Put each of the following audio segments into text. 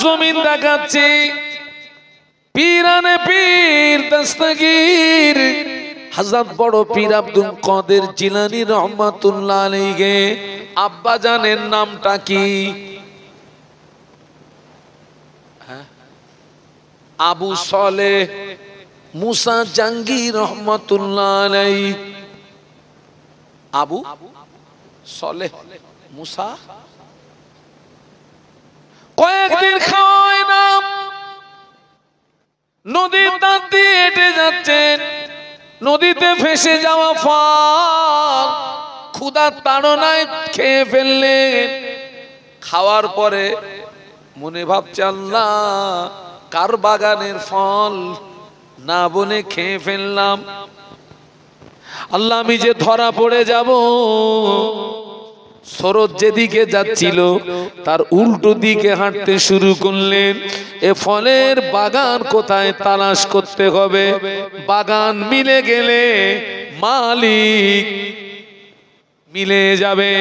জমিন দেখাচ্ছে পীরানে পীর দস্তগীর হযরত বড় পীর আব্দুল কাদের জিলানী রহমাতুল্লাহ আলাইহি আব্বা জানের নামটা কি? আবু সালেহ মুসা জাহাঙ্গীর রহমাতুল্লাহ আলাইহি। আবু সালেহ মুসা কয়েকদিন খাওয়ায় না, নদীর ধার দিয়ে হেঁটে যাচ্ছেন, নদীতে ভেসে যাওয়া ফল ক্ষুধার তাড়নায় খেয়ে ফেললেন। খাওয়ার পরে মনে ভাবছে আল্লাহ কার বাগানের ফল না বলে খেয়ে ফেললাম, আল্লাহ আমি যে ধরা পড়ে যাব। স্রোত যেদিকে যাচ্ছিল তার উল্টো দিকে হাঁটতে শুরু করলেন। এ ফলের বাগান কোথায় তালাশ করতে হবে, বাগান মিলে গেলে মালিক মিলে যাবে।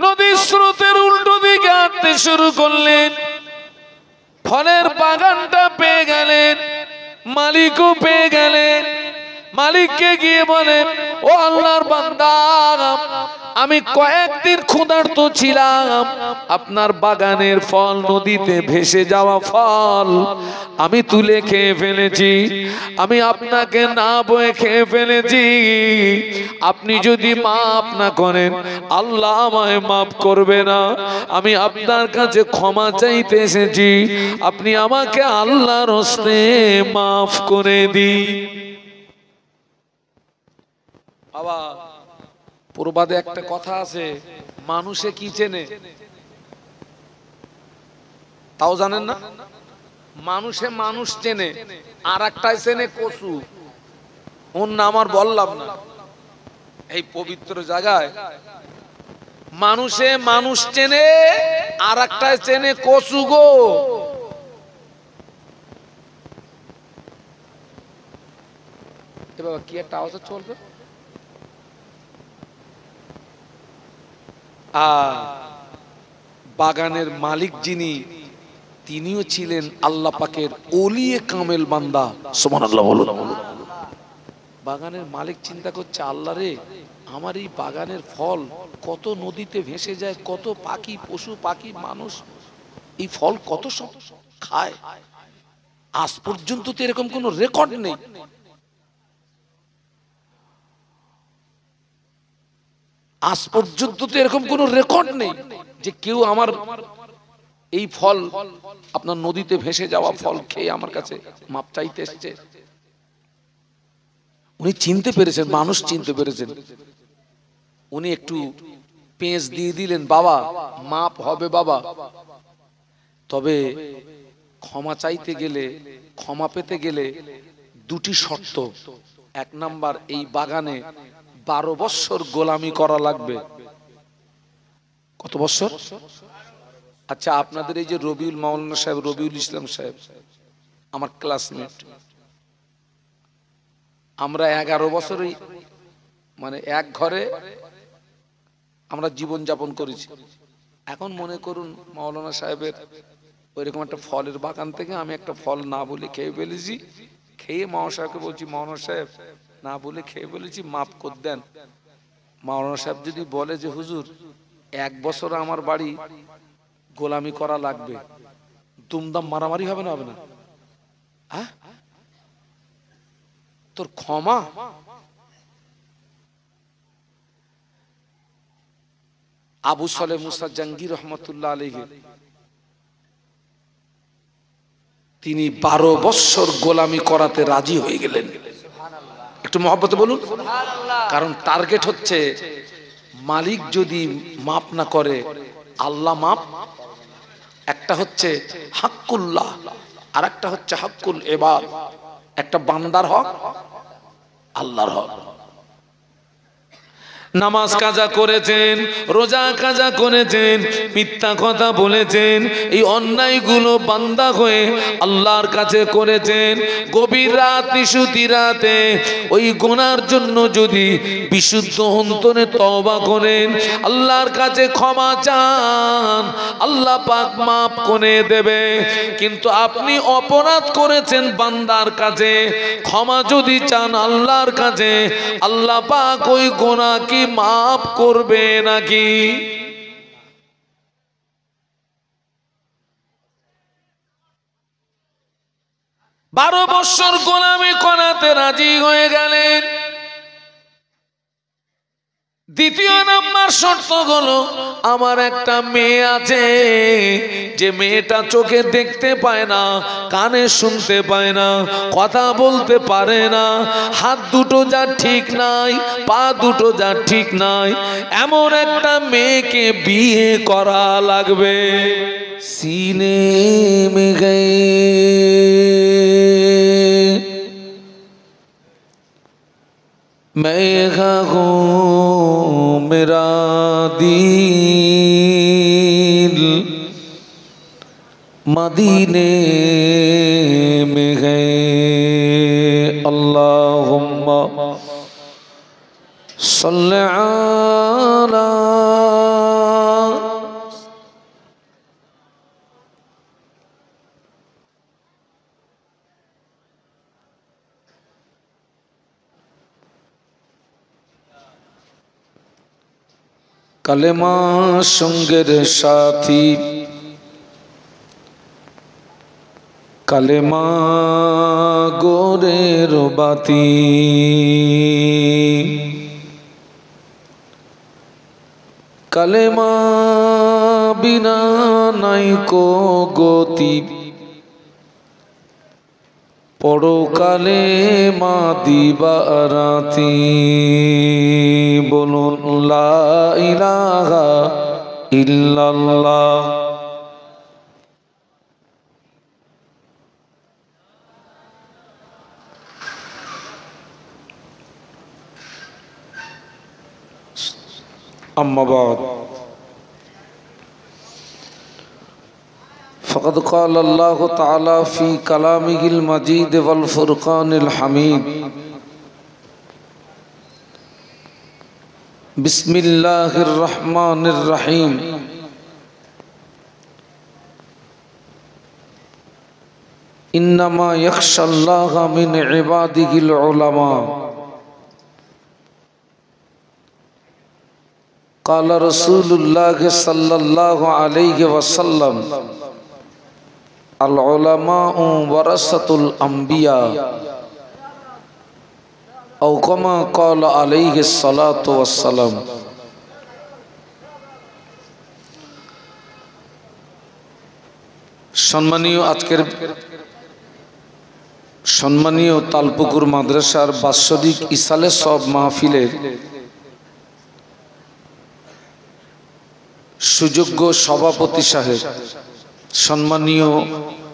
নদীর স্রোতের উল্টো দিকে হাঁটতে শুরু করলেন, ফলের বাগানটা পেয়ে গেলেন, মালিকও পেয়ে গেলেন। মালিককে গিয়ে বলেন, ও আল্লাহর বান্দা, আমি কয়েকদিন ক্ষুধার্ত ছিলাম, আপনার বাগানের ফল নদীতে ভেসে যাওয়া ফল আমি তুলে খেয়ে ফেলেছি, আমি আপনাকে না বয়ে খেয়ে ফেলেছি। আপনি যদি মাফ না করেন আল্লাহ আমায় মাফ করবে না। আমি আপনার কাছে ক্ষমা চাইতে এসেছি, আপনি আমাকে আল্লাহর হস্তে মাফ করে দিন। বাবা প্রবাদে একটা কথা আছে, মানুষে কি চেনে তাও জানেন না? মানুষে মানুষ চেনে, আর একটাই চেনে কচু। ওর নাম আর বললাম না। এই পবিত্র জায়গায় মানুষে মানুষ চেনে, আর একটাই চেনে কচু গো। বাবা কি একটা আওয়াজ চলবে? বাগানের মালিক যিনি, তিনিও ছিলেন আল্লাহ পাকের ওলিয়ে কামেল বান্দা। সুবহানাল্লাহ বলুন। বাগানের মালিক চিন্তা করছে, আল্লাহ রে আমার এই বাগানের ফল কত নদীতে ভেসে যায়, কত পাখি পশু পাখি মানুষ এই ফল কত সব খায়, আজ পর্যন্ত তো এরকম কোনো রেকর্ড নেই। আজ পর্যন্ত তো এরকম কোন রেকর্ড নেই যে কেউ আমার এই ফল, আপনার নদীতে ভেসে যাওয়া ফল খেয়ে আমার কাছে মাপ চাইতে এসেছে। উনি চিনতে পেরেছেন, মানুষ চিনতে পেরেছেন। উনি একটু পেঁচ দিয়ে দিলেন, বাবা মাপ হবে বাবা, তবে ক্ষমা চাইতে গেলে, ক্ষমা পেতে গেলে দুটি শর্ত। এক নাম্বার, এই বাগানে 12 বছর গোলামি করা লাগবে। কত বছর? আচ্ছা আপনাদের এই যে রবিউল মাওলানা সাহেব, রবিউল ইসলাম সাহেব আমার ক্লাসমেট, আমরা 11 বছরই মানে এক ঘরে আমরা জীবন যাপন করেছি। এখন মনে করুন মাওলানা সাহেবের ওইরকম একটা ফলের বাগান থেকে আমি একটা ফল না বলে খেয়ে ফেলেছি। খেয়ে মাওলানা সাহেবকে বলছি, মাওলানা সাহেব না বলে খেয়ে ফেলেছি, মাফ করে দেন। মাওলানা সাহেব যদি বলে যে হুজুর 1 বছর আমার বাড়ি গোলামি করা লাগবে, দুমদাম মারামারি হবে না? হবে না? হ্যাঁ, তোর ক্ষমা। আবু সালেহ মুসা জাহাঙ্গীর রহমাতুল্লাহ আলাইহি তিনি 12 বছর গোলামি করাতে রাজি হয়ে গেলেন। একটু মহব্বতে বলুন। কারণ টার্গেট হচ্ছে মালিক যদি মাপ না করে আল্লাহ মাপ। একটা হচ্ছে হাক্কুল্লাহ, আর একটা হচ্ছে হাক্কুল ইবাদ। একটা বান্দার হক, আল্লাহর হক। নামাজ কাজা করেছেন, রোজা কাজা করেছেন, মিথ্যা কথা বলেছেন, এই অন্যায়গুলো বান্দা হয়ে আল্লাহর কাছে করেছেন। গভীর রাত নিশুতি রাতে ওই গুনার জন্য যদি বিশুদ্ধ অন্তরে তওবা করেন, আল্লাহর কাছে ক্ষমা চান, আল্লাহ পাক মাফ করে দেবে। কিন্তু আপনি অপরাধ করেছেন বান্দার কাছে, ক্ষমা যদি চান আল্লাহর কাছে, আল্লাহ পাক ওই গুনাহ কি মাফ করবে নাকি? 12 বছর গোলামি করাতে রাজি হয়ে গেলেন। দ্বিতীয় নাম্বার শর্ত হলো, আমার একটা মেয়ে আছে, যে মেয়েটা চোখে দেখতে পায় না, কানে শুনতে পায় না, কথা বলতে পারে না, হাত দুটো যা ঠিক নাই, পা দুটো যা ঠিক নাই, এমন একটা মেয়েকে বিয়ে করা লাগবে। সিনে মে গে मैं हूँ मेरा दिल मदीने में है। अल्लाहुम्मा सल्ली अला कलेमा संगेर साथी कलेमा गोरेर बाती कलेमा बिना नाई को गति पढ़ो कलेमा दिवा राती बोलुन ला इलाहा इल्लल्लाह। अम्मा बाद फ़क़द क़ाल अल्लाह ताला फ़ी कलामिहिल मजीद वल फ़ुरक़ानिल हमीद बिस्मिल्लाहिर रहमानिर रहीम इन्नमा यख्शल्लाह मिन इबादिहिल उलमा क़ाल रसूलुल्लाह सल्लल्लाहु अलैहि वसल्लम अल उलमाउ वरसतुल अंबिया औ कमा क़ाल अलैहि सलातु वस्सलाम। सम्मानीय आजकेर सम्मानीय तालपुकुर माद्रासार बात्सरिक इसाले सब महफिलेर सुयोग्य सभापति साहेब, सम्मानीय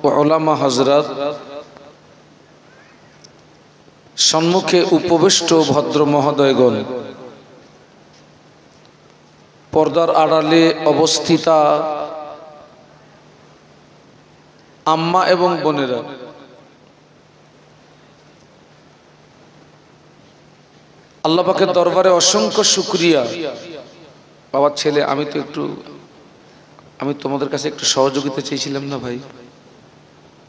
उलामा हजरत, सम्मुखे उपविष्ट भद्र महोदयगण, पर्दार आड़ाले अवस्थिता आम्मा एवं बोनेरा, आल्लाह पाकेर दरबारे असंख्य शुक्रिया। बाबा छेले आमी तो एकटू आमी तोमादेर काछे एकटू सहयोगिता चाइछिलाम ना भाई,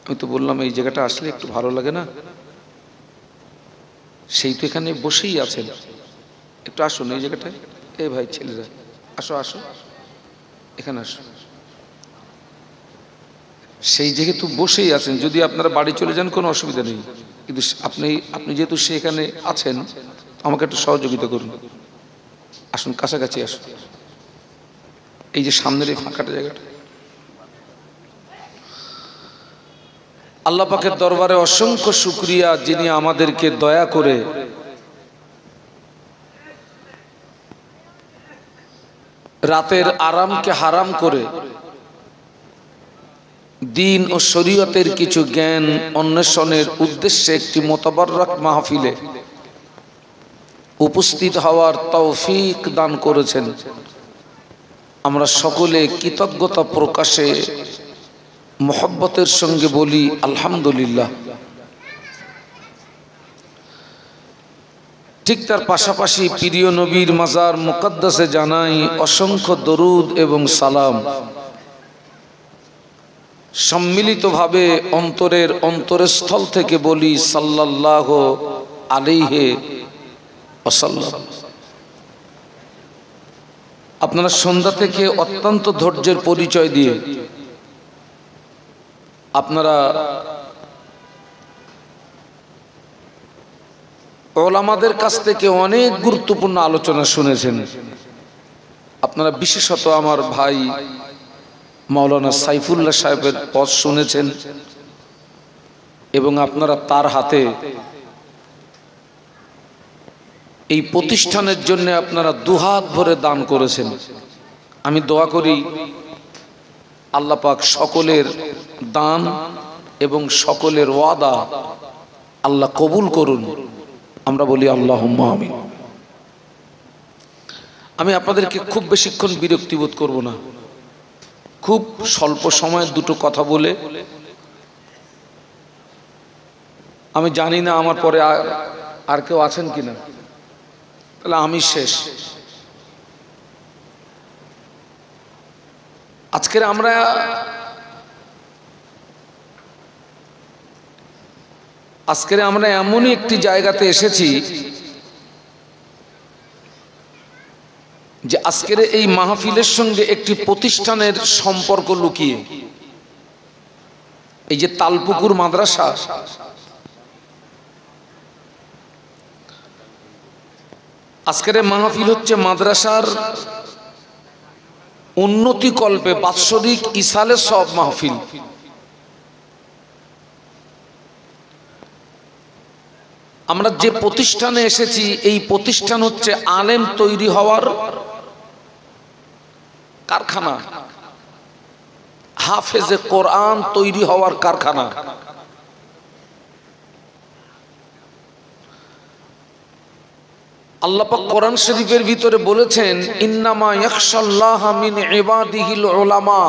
आमी तो बोललाम एई जायगाटा आसले एकटू भालो लागे ना, सेई तो एखाने बसेई आछेन, एकटू आसुन एई जायगाटाय। ए भाई छेलेरा आसो आसो एखाने आसो, सेई जायगाय तो बसेई आछेन, यदि आपनारा बाड़ी चले जान कोनो असुविधा नेই, किन्तु আপনি যেহেতু সেখানে আছেন আমাকে একটু সহযোগিতা করুন। আসুন কাছাকাছি আসুন, এই যে সামনের এই ফাঁকাটা জায়গাটা। আল্লাহ পাকের দরবারে অসংখ্য শুকরিয়া, যিনি আমাদেরকে দয়া করে রাতের আরামকে হারাম করে দিন ও শরীয়তের কিছু জ্ঞান অন্বেষণের উদ্দেশ্যে একটি মোতাবাররক মাহফিলে উপস্থিত হওয়ার তৌফিক দান করেছেন। আমরা সকলে কৃতজ্ঞতা প্রকাশে মোহব্বতের সঙ্গে বলি আলহামদুলিল্লাহ। ঠিক তার পাশাপাশি প্রিয় নবীর মাজার মুকদ্দাসে জানাই অসংখ্য দরুদ এবং সালাম। সম্মিলিতভাবে অন্তরের অন্তরস্থল থেকে বলি সাল্লাল্লাহু আলাইহি ওয়াসাল্লাম। আপনারা সন্ধ্যা থেকে অত্যন্ত ধৈর্যের পরিচয় দিয়ে আপনারা ওলামাদের কাছ থেকে অনেক গুরুত্বপূর্ণ আলোচনা শুনেছেন। আপনারা বিশেষত আমার ভাই মাওলানা সাইফুল্লাহ সাহেবের পথ শুনেছেন এবং আপনারা তার হাতে এই প্রতিষ্ঠানের জন্য আপনারা দুহাত ভরে দান করেছেন। আমি দোয়া করি আল্লাহ পাক সকলের দান এবং সকলের ওয়াদা আল্লাহ কবুল করুন। আমরা বলি আল্লাহুম্মা আমিন। আমি আপনাদেরকে খুব বেশিক্ষণ বিরক্তি বোধ করব না, খুব স্বল্প সময়ে দুটো কথা বলে আমি জানি না আমার পরে আর কেউ আছেন কিনা, তাহলে আমি শেষ। আজকের আমরা এমনই একটি জায়গাতে এসেছি যে আজকের এই মাহফিলের সঙ্গে একটি প্রতিষ্ঠানের সম্পর্ক লুকিয়ে। এই যে তালপুকুর মাদ্রাসা, আজকের মাহফিল হচ্ছে মাদ্রাসার উন্নতি কল্পে বাৎসরিক ইসালে সব মাহফিল। আমরা যে প্রতিষ্ঠানে এসেছি এই প্রতিষ্ঠান হচ্ছে আলেম তৈরি হওয়ার কারখানা, হাফেজে কোরআন তৈরি হওয়ার কারখানা। আল্লাহ পাক কোরআন শরীফের ভিতরে বলেছেন ইন্নামা ইয়াখশাল্লাহা মিন ইবাদিহিল উলামা।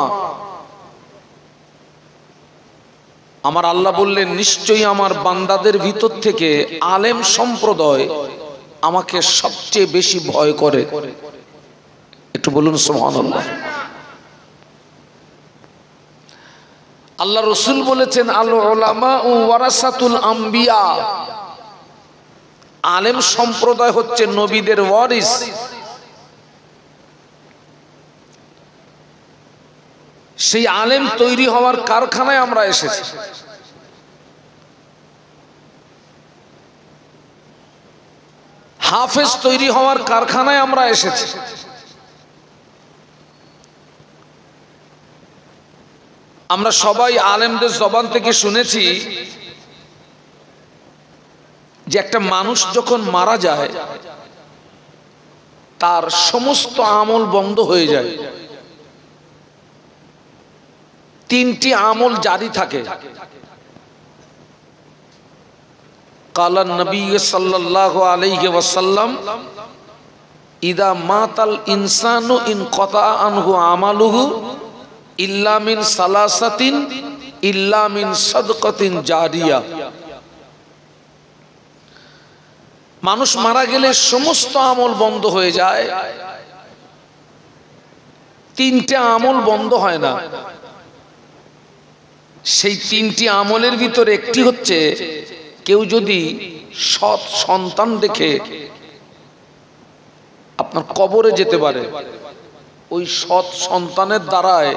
আমার আল্লাহ বললেন নিশ্চয়ই আমার বান্দাদের ভিতর থেকে আলেম সম্প্রদায় আমাকে সবচেয়ে বেশি ভয় করে। একটু বলুন সুবহানাল্লাহ। আল্লাহ রাসূল বলেছেন আল উলামা ওয়ারাসাতুল আম্বিয়া। আলেম সম্প্রদায় হচ্ছে নবীদের ওয়ারিস। সেই আলেম তৈরি হওয়ার কারখানায় আমরা এসেছি। হাফেজ তৈরি হওয়ার কারখানায় আমরা এসেছি। আমরা সবাই আলেমদের জবান থেকে শুনেছি যে একটা মানুষ যখন মারা যায় তার সমস্ত আমল বন্ধ হয়ে যায়, তিনটি আমল জারি থাকে। কালা নবী সাল্লাল্লাহু আলাইহি ওয়াসাল্লাম ইদা মাতাল ইনসানু ইনকাতা আনহু আমালুহু ইল্লা মিন সালাসাতিন ইল্লা মিন সাদকাতিন জারিয়া। মানুষ মারা গেলে সমস্ত আমল বন্ধ হয়ে যায়, তিনটে আমল বন্ধ হয় না। সেই তিনটি আমলের ভিতরে একটি হচ্ছে কেউ যদি সৎ সন্তান দেখে আপনার কবরে যেতে পারে, ওই সৎ সন্তানের দ্বারায়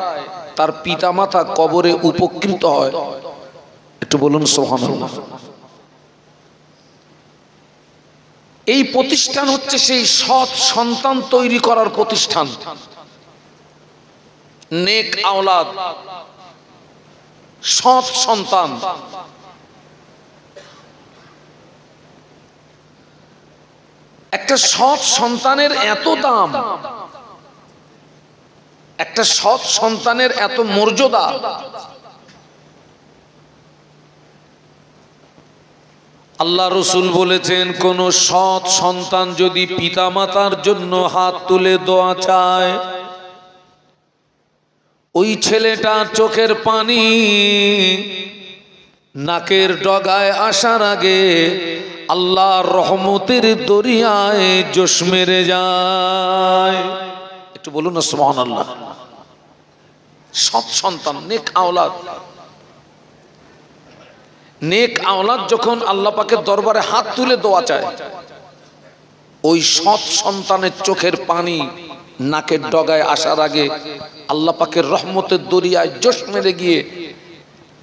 তার পিতামাতা কবরে উপকৃত হয়। একটু বলুন সুবহানাল্লাহ। এই প্রতিষ্ঠান হচ্ছে সেই সৎ সন্তান তৈরি করার প্রতিষ্ঠান। নেক আওলাদ, সৎ সন্তান। একটা সৎ সন্তানের এত দাম, একটা সৎ সন্তানের এত মর্যাদা, আল্লাহ রসুল বলেছেন, কোন সৎ সন্তান যদি পিতামাতার জন্য হাত তুলে দোয়া চায়, ওই ছেলেটা চোখের পানি নাকের ডগায় আসার আগে আল্লাহর রহমতের দরিয়ায় জোশ মেরে যায়। একটু বলুন না সুবহানাল্লাহ। সৎ সন্তান, নেক আওলাদ, নেক আওলাদ যখন আল্লাহ পাকের দরবারে হাত তুলে দোয়া চায়, ওই সৎ সন্তানের চোখের পানি নাকের ডগায় আসার আগে আল্লাহ পাকের রহমতের দরিয়ায় জোশ মেরে গিয়ে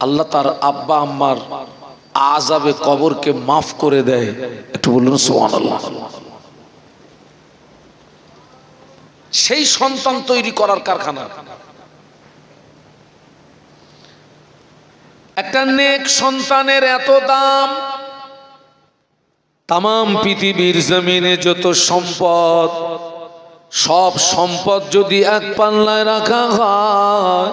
আল্লাহ তার আব্বা আম্মার আযাবে কবরকে মাফ করে দেয়। একটু বলুন সুবহানাল্লাহ। সেই সন্তান তৈরি করার কারখানা। একটা নেক সন্তানের এত দাম, তামাম পৃথিবীর জমিনে যত সম্পদ, সব সম্পদ যদি এক পাল্লায় রাখা হয়,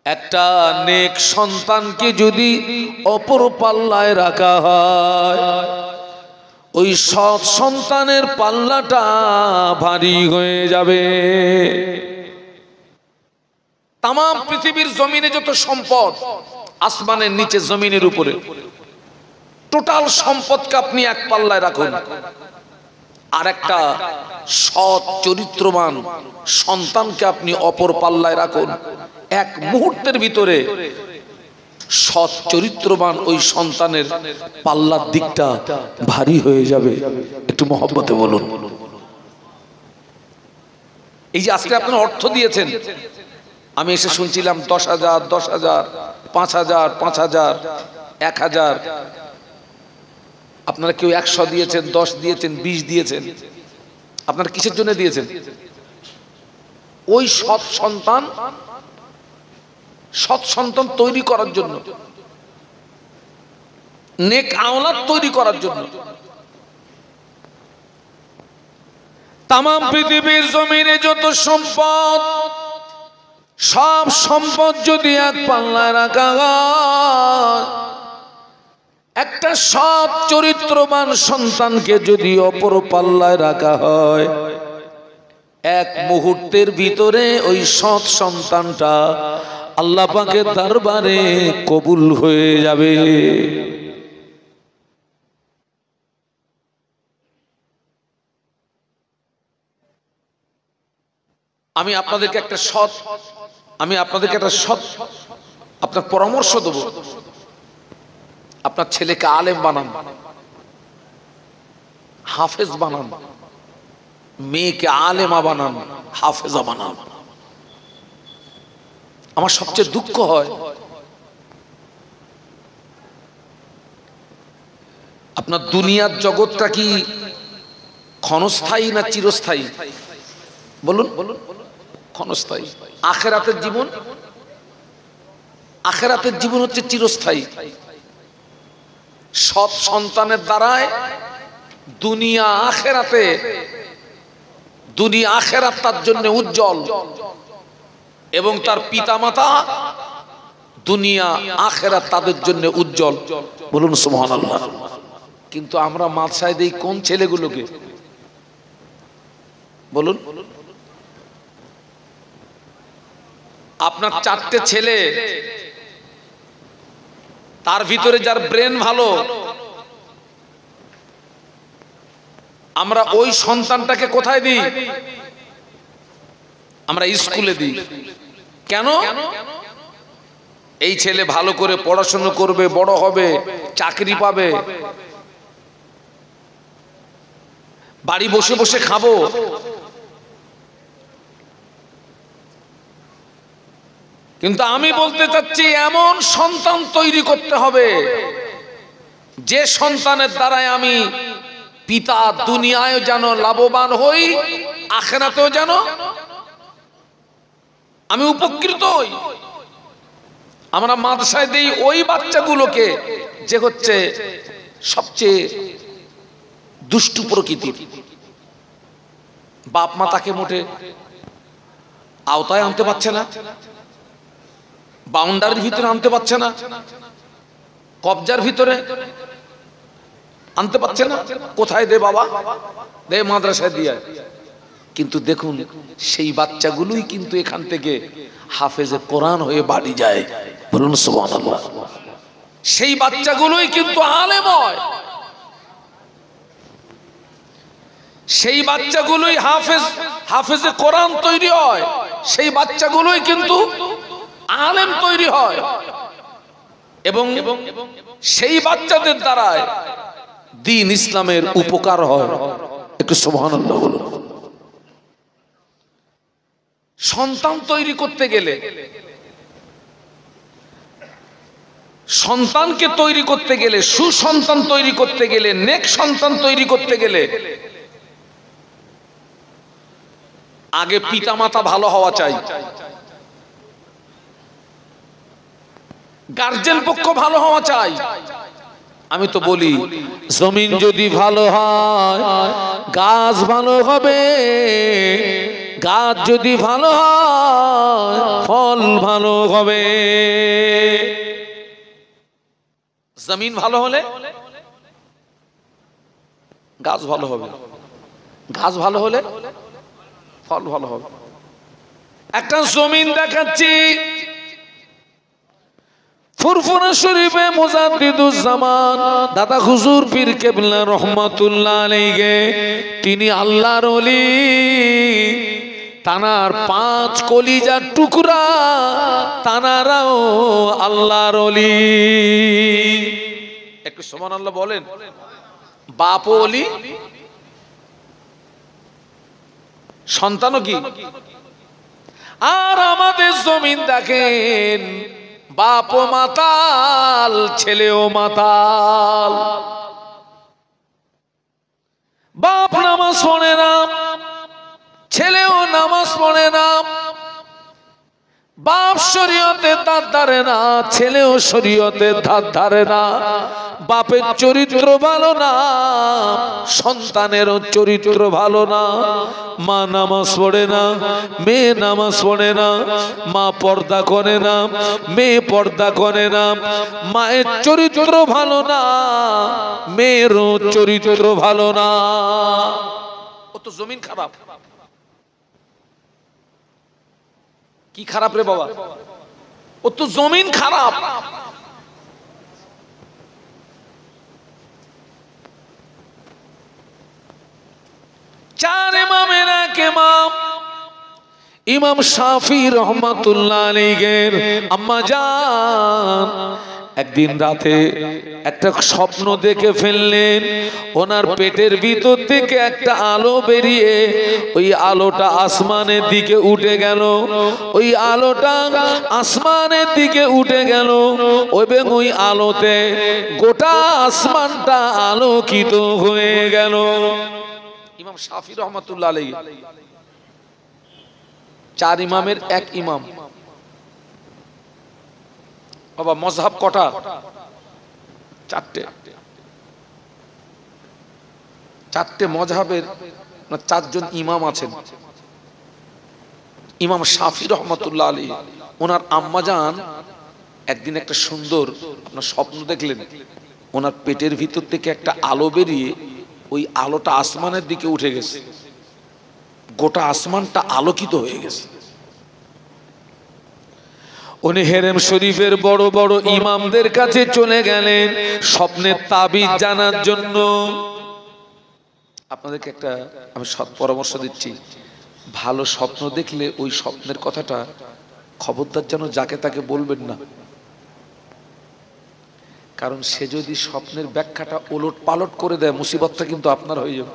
একটা নেক সন্তানকে যদি অপর পাল্লায় রাখা হয়, ওই সৎ সন্তানের পাল্লাটা ভারী হয়ে যাবে। তামাম পৃথিবীর জমিনে যত সম্পদ, আসমানের নিচে জমিনের উপরে, টোটাল সম্পদকে আপনি এক পাল্লায় রাখুন, আর একটা সৎ চরিত্রবান সন্তানকে আপনি অপর পাল্লায় রাখুন, এক মুহূর্তের ভিতরে সৎ চরিত্রবান ওই সন্তানের পাল্লার দিকটা ভারী হয়ে যাবে। একটু মহব্বতে বলুন। এই যে আজকে আপনারা অর্থ দিয়েছেন, আমি এসে শুনছিলাম 10,000, 10,000, 5,000, 5,000, 1,000। আপনারা কেউ 100 দিয়েছেন, 10 দিয়েছেন, 20 দিয়েছেন। আপনারা কিসের জন্য দিয়েছেন? ওই সৎ সন্তান তৈরি করার জন্য, নেক আওলাদ তৈরি করার জন্য। তামাম পৃথিবীর জমিনে যত সম্পদ, সব সম্পদ যদি এক পাল্লায় রাখা হয়, একটা সৎ চরিত্রবান সন্তানকে যদি অপর পাল্লায় রাখা হয়, এক মুহূর্তের ভিতরে ওই সৎ সন্তানটা আল্লাহ পাকের দরবারে কবুল হয়ে যাবে। আমি আপনাদেরকে একটা সৎ আপনার পরামর্শ দেব। আপনার ছেলেকে আলেম বানান, হাফেজ বানান, মেয়েকে আলেমা বানান, হাফেজা বানান। আমার সবচেয়ে দুঃখ হয়, আপনার দুনিয়ার জগৎটা কি ক্ষণস্থায়ী না চিরস্থায়ী? বলুন। ক্ষণস্থায়ী। আখেরাতের জীবন হচ্ছে চিরস্থায়ী। সৎ সন্তানের দ্বারায় দুনিয়া আখেরাত তার জন্য উজ্জ্বল, এবং তার পিতামাতা দুনিয়া আখেরাত তাদের জন্য উজ্জ্বল। বলুন সুবহানাল্লাহ। কিন্তু আমরা মাদ্রাসায় দেই কোন ছেলেগুলোকে? বলুন। আপনার 4টে ছেলে, তার ভিতরে যার ব্রেন ভালো, আমরা ওই সন্তানটাকে কোথায় দিই? আমরা স্কুলে দিই। কেন? এই ছেলে ভালো করে পড়াশোনা করবে, বড় হবে, চাকরি পাবে, বাড়ি বসে বসে খাবো। কিন্তু আমি বলতে চাচ্ছি, এমন সন্তান তৈরি করতে হবে যে সন্তানের দ্বারাই আমি পিতা দুনিয়ায় যেন লাভবান হই, আখিরাতেও যেন আমি উপকৃত হই। আমরা মাদ্রাসায় দেই ওই বাচ্চাগুলোকে যে হচ্ছে সবচেয়ে দুষ্টু প্রকৃতির। বাপ মা তাকে মোটে আওতায় আনতে পারছে না, বাউন্ডারির ভিতরে আনতে পারছে না, কবজার ভিতরে আনতে পারছে না, কোথায় দে বাবা, দে মাদ্রাসায় দিয়ে। কিন্তু দেখুন সেই বাচ্চাগুলোই কিন্তু এখান থেকে হাফেজে কোরআন হয়ে বাড়ি যায়, বলুন সুবহানাল্লাহ। সেই বাচ্চাগুলোই কিন্তু আলেম হয়, সেই বাচ্চাগুলোই হাফেজে কোরআন তৈরি হয়, সেই বাচ্চাগুলোই কিন্তু আলেম তৈরি হয়, এবং সেই বাচ্চাদের দ্বারায় দ্বীন ইসলামের উপকার হয়। একটু সুবহানাল্লাহ বলুন। সন্তান তৈরি করতে গেলে, সন্তানকে তৈরি করতে গেলে, সুসন্তান তৈরি করতে গেলে, নেক সন্তান তৈরি করতে গেলে আগে পিতামাতা ভালো হওয়া চাই, গার্জেন পক্ষ ভালো হওয়া চাই। আমি তো বলি জমিন যদি ভালো হয় গাছ ভালো হবে, গাছ যদি ভালো হয় ফল ভালো হবে। জমিন ভালো হলে গাছ ভালো হবে, গাছ ভালো হলে ফল ভালো হবে। একটা জমিন দেখাচ্ছি, ফুরফুরা শরীফে মুজাদ্দিদুজ্জামান দাদা হুজুর পীর কেবলা রহমাতুল্লাহ আলাইহি, তিনি আল্লাহর ওলি, তানার 5 কলিজার টুকরা, তানারাও আল্লাহর ওলি। একটু সুবহানাল্লাহ বলেন। বাপ ওলি, সন্তানও কি? আর আমাদের জমিন দেখেন, বাপও মাতাল, ছেলেও মাতাল। বাপ নামাজ পড়ে না, ছেলেও নামাজ পড়ে না। বাপ শরীয়তে ধার ধারে না, ছেলেও শরীয়তে ধার ধারে না। বাপের চরিত্র ভালো না, সন্তানেরও চরিত্র ভালো না। মা নামাজ পড়ে না, মেয়ে নামাজ পড়ে না। মা পর্দা করে না, মেয়ে পর্দা করে না। মায়ের চরিত্র ভালো না, মেয়েরও চরিত্র ভালো না। ও তো জমিন খারাপ। কি খারাপ রে বাবা? ও তো জমিন খারাপ। চার ইমামের এক ইমাম, ইমাম শাফি রহমাতুল্লাহ আলাইহির আম্মা জান একদিন রাতে একটা স্বপ্ন দেখে ফেললেন। ওনার পেটের ভিতর থেকে একটা আলো বেরিয়ে ওই আলোটা আসমানের দিকে উঠে গেল। ওই আলোটা আসমানের দিকে উঠে গেল এবং ওই আলোতে গোটা আসমানটা আলোকিত হয়ে গেল। ইমাম শাফি রহমাতুল্লাহ আলাইহি, চার ইমামের এক ইমাম। বাবা মযহাব কটা? চারটে মযহাবের 4 জন ইমাম আছেন। ইমাম শাফি রহমাতুল্লাহ আলাইহি, ওনার আম্মাজান একদিন একটা সুন্দর আপনার স্বপ্ন দেখলেন। ওনার পেটের ভিতর থেকে একটা আলো বেরিয়ে ওই আলোটা আসমানের দিকে উঠে গেছে, গোটা আসমানটা আলোকিত হয়ে গেছে। উনি হেরেম শরীফের বড় বড় ইমামদের কাছে চলে গেলেন স্বপ্নের তাবিজ জানার জন্য। আপনাদেরকে একটা আমি সৎ পরামর্শ দিচ্ছি, ভালো স্বপ্ন দেখলে ওই স্বপ্নের কথাটা খবরদার যেন যাকে তাকে বলবেন না। কারণ সে যদি স্বপ্নের ব্যাখ্যাটা ওলট পালট করে দেয়, মুসিবতটা কিন্তু আপনার হয়ে যাবে।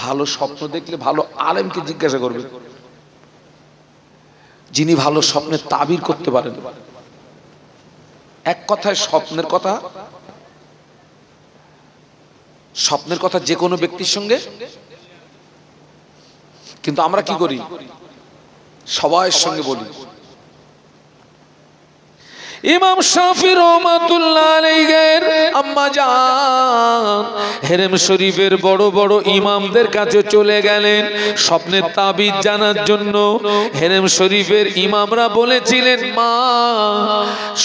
ভালো স্বপ্ন দেখলে ভালো আলেমকে জিজ্ঞাসা করবেন, যিনি ভালো স্বপ্নের তাবির করতে পারেন। এক কথায় স্বপ্নের কথা যে কোনো ব্যক্তির সঙ্গে, কিন্তু আমরা কি করি? সবার সঙ্গে বলি। ইমাম শাফি রহমাতুল্লাহ আলাইহির আম্মা জান হেরেম শরীফের বড় বড় ইমামদের কাছে চলে গেলেন স্বপ্নের তাবিজ জানার জন্য। হেরেম শরীফের ইমামরা বলেছিলেন, মা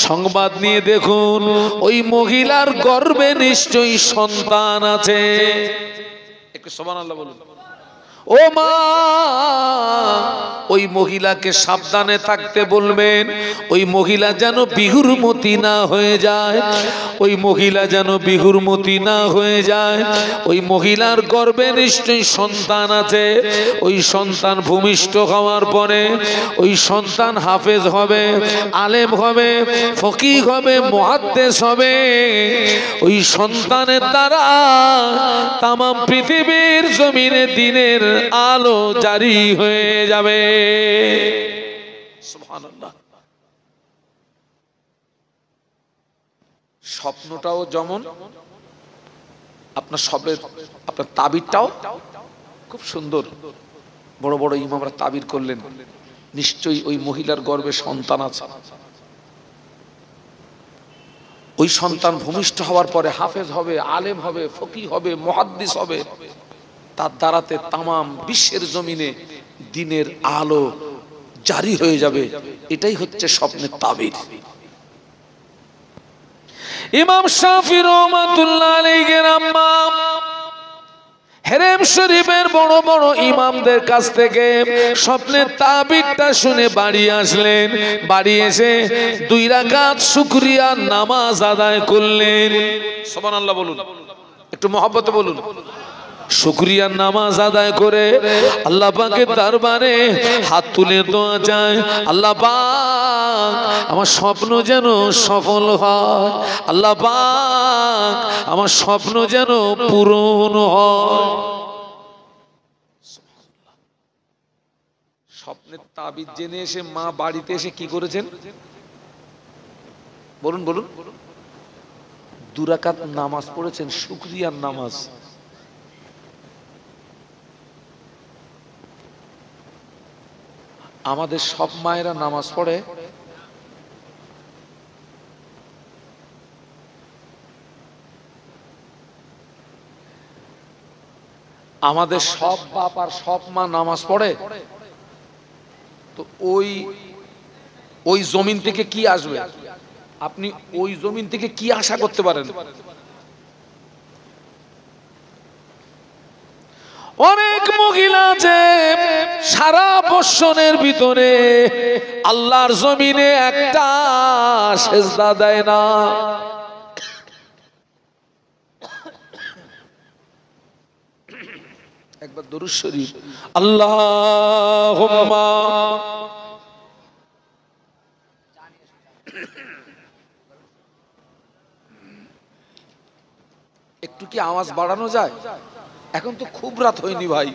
সংবাদ নিয়ে দেখুন, ওই মহিলার গর্ভে নিশ্চয়ই সন্তান আছে। একটু সুবহানাল্লাহ বলুন। ও মা, ওই মহিলাকে সাবধানে থাকতে বলবেন, ওই মহিলা যেন বিহুরমতি না হয়ে যায়, ওই মহিলা যেন বিহুরমতি না হয়ে যায়। ওই মহিলার গর্ভে নিশ্চয়ই সন্তান আছে। ওই সন্তান ভূমিষ্ঠ হওয়ার পরে ওই সন্তান হাফেজ হবে, আলেম হবে, ফকিহ হবে, মুহাদ্দিস হবে। ওই সন্তানের দ্বারা তাম পৃথিবীর জমিনে দিনের আলো জারি হয়ে যাবে। সুবহানাল্লাহ। স্বপ্নটাও যেমন আপনার সবের, আপনার তাবিরটাও খুব সুন্দর। বড় বড় ইমামরা তাবির করলেন, নিশ্চয়ই ওই মহিলার গর্ভে সন্তান আছে। ওই সন্তান ভূমিষ্ঠ হওয়ার পরে হাফেজ হবে, আলেম হবে, ফকিহ হবে, মুহাদ্দিস হবে। তার দ্বারাতে তামাম বিশ্বের জমিনে দিনের আলো জারি হয়ে যাবে। এটাই হচ্ছে স্বপ্নের তাবির। ইমাম শাফি রাহমাতুল্লাহ আলাইহির আম্মা হেরেম শরীফের বড় বড় ইমামদের কাছ থেকে স্বপ্নের তাবিরটা শুনে বাড়ি আসলেন। বাড়ি এসে 2 রাকাত শুকরিয়ার নামাজ আদায় করলেন। সুবহানাল্লাহ বলুন, একটু মহব্বতে বলুন। শুকরিয়ার নামাজ আদায় করে আল্লাহ পাকের দরবারে হাত তুলে দোয়া চায়, আল্লাহ পাক আমার স্বপ্ন যেন সফল হয়, আল্লাহ পাক আমার স্বপ্ন যেন পূরণ হয়। স্বপ্নের তাবিজ জেনে এসে মা বাড়িতে এসে কি করেছেন বলুন বলুন? 2 রাকাত নামাজ পড়েছেন, শুকরিয়ার নামাজ। আমাদের সব মায়েরা নামাজ পড়ে, আমাদের সব বাপ আর সব মা নামাজ পড়ে। তো ওই জমিন থেকে কি আসবে? আপনি ওই জমিন থেকে কি আশা করতে পারেন? অনেক মহিলা যে সারা বৎসরের ভিতরে আল্লাহর জমিনে একটা সেজদা দেয় না। একবার দরুদ শরীফ, আল্লাহুম্মা একটু কি আওয়াজ বাড়ানো যায়? এখন তো খুব রাত হয়নি ভাই।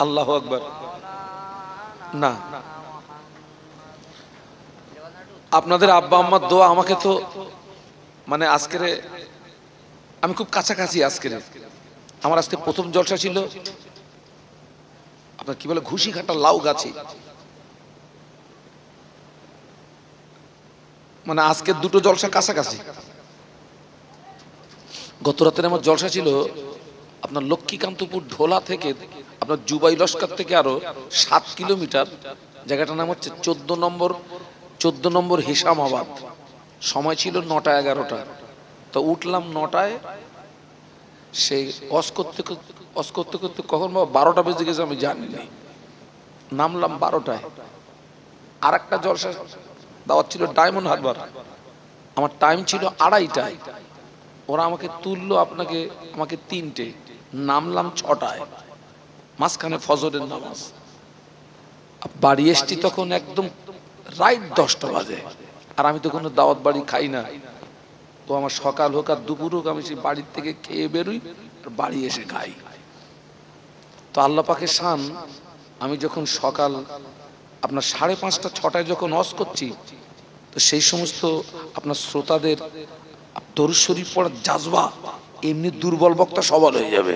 আল্লাহু আকবার। না, আপনাদের আব্বা আম্মার দোয়া আমাকে তো মানে আজকের আমি খুব কাছাকাছি। আজকের আমার আজকে প্রথম জলসা ছিল আপনার কি বলে ঘুষিঘাটা লাউ গাছি। মানে আজকের 2টো জলসা কাছাকাছি। গত রাতের আমার জলসা ছিল আপনার লক্ষ্মীকান্তপুর ঢোলা থেকে আপনার জুবাই লস্কর থেকে আরো 7 কিলোমিটার। জায়গাটার নাম হচ্ছে 14 নম্বর হিসামাবাদ। সময় ছিল 9টা 11টা। তো উঠলাম 9টায়, সেই অস করতে করতে কখন 12টা বেজে গেছে আমি জানিনি। নামলাম 12টায়। আর একটা জলসা দাওয়াত ছিল ডায়মন্ড হারবার, আমার টাইম ছিল 2:30টায়। ওরা আমাকে তুললো আমাকে 3টে, নামলাম 6টায়, মাঝখানে ফজরের নামাজ। বাড়ি এসছি তখন একদম রাইট 10টা বাজে। আর আমি তো কোনো দাওয়াত বাড়ি খাই না। তো আমার সকাল হোক আর দুপুর হোক আমি সেই বাড়ির থেকে খেয়ে বেরোই আর বাড়ি এসে খাই। তো আল্লাহ পাকের শান, আমি যখন সকাল আপনার 5:30 6টায় যখন ওয়াজ করছি, তো সেই সমস্ত আপনার শ্রোতাদের দরুদ শরীফ পড়ার জাজবা, এমনি দুর্বল বক্তা সবল হয়ে যাবে।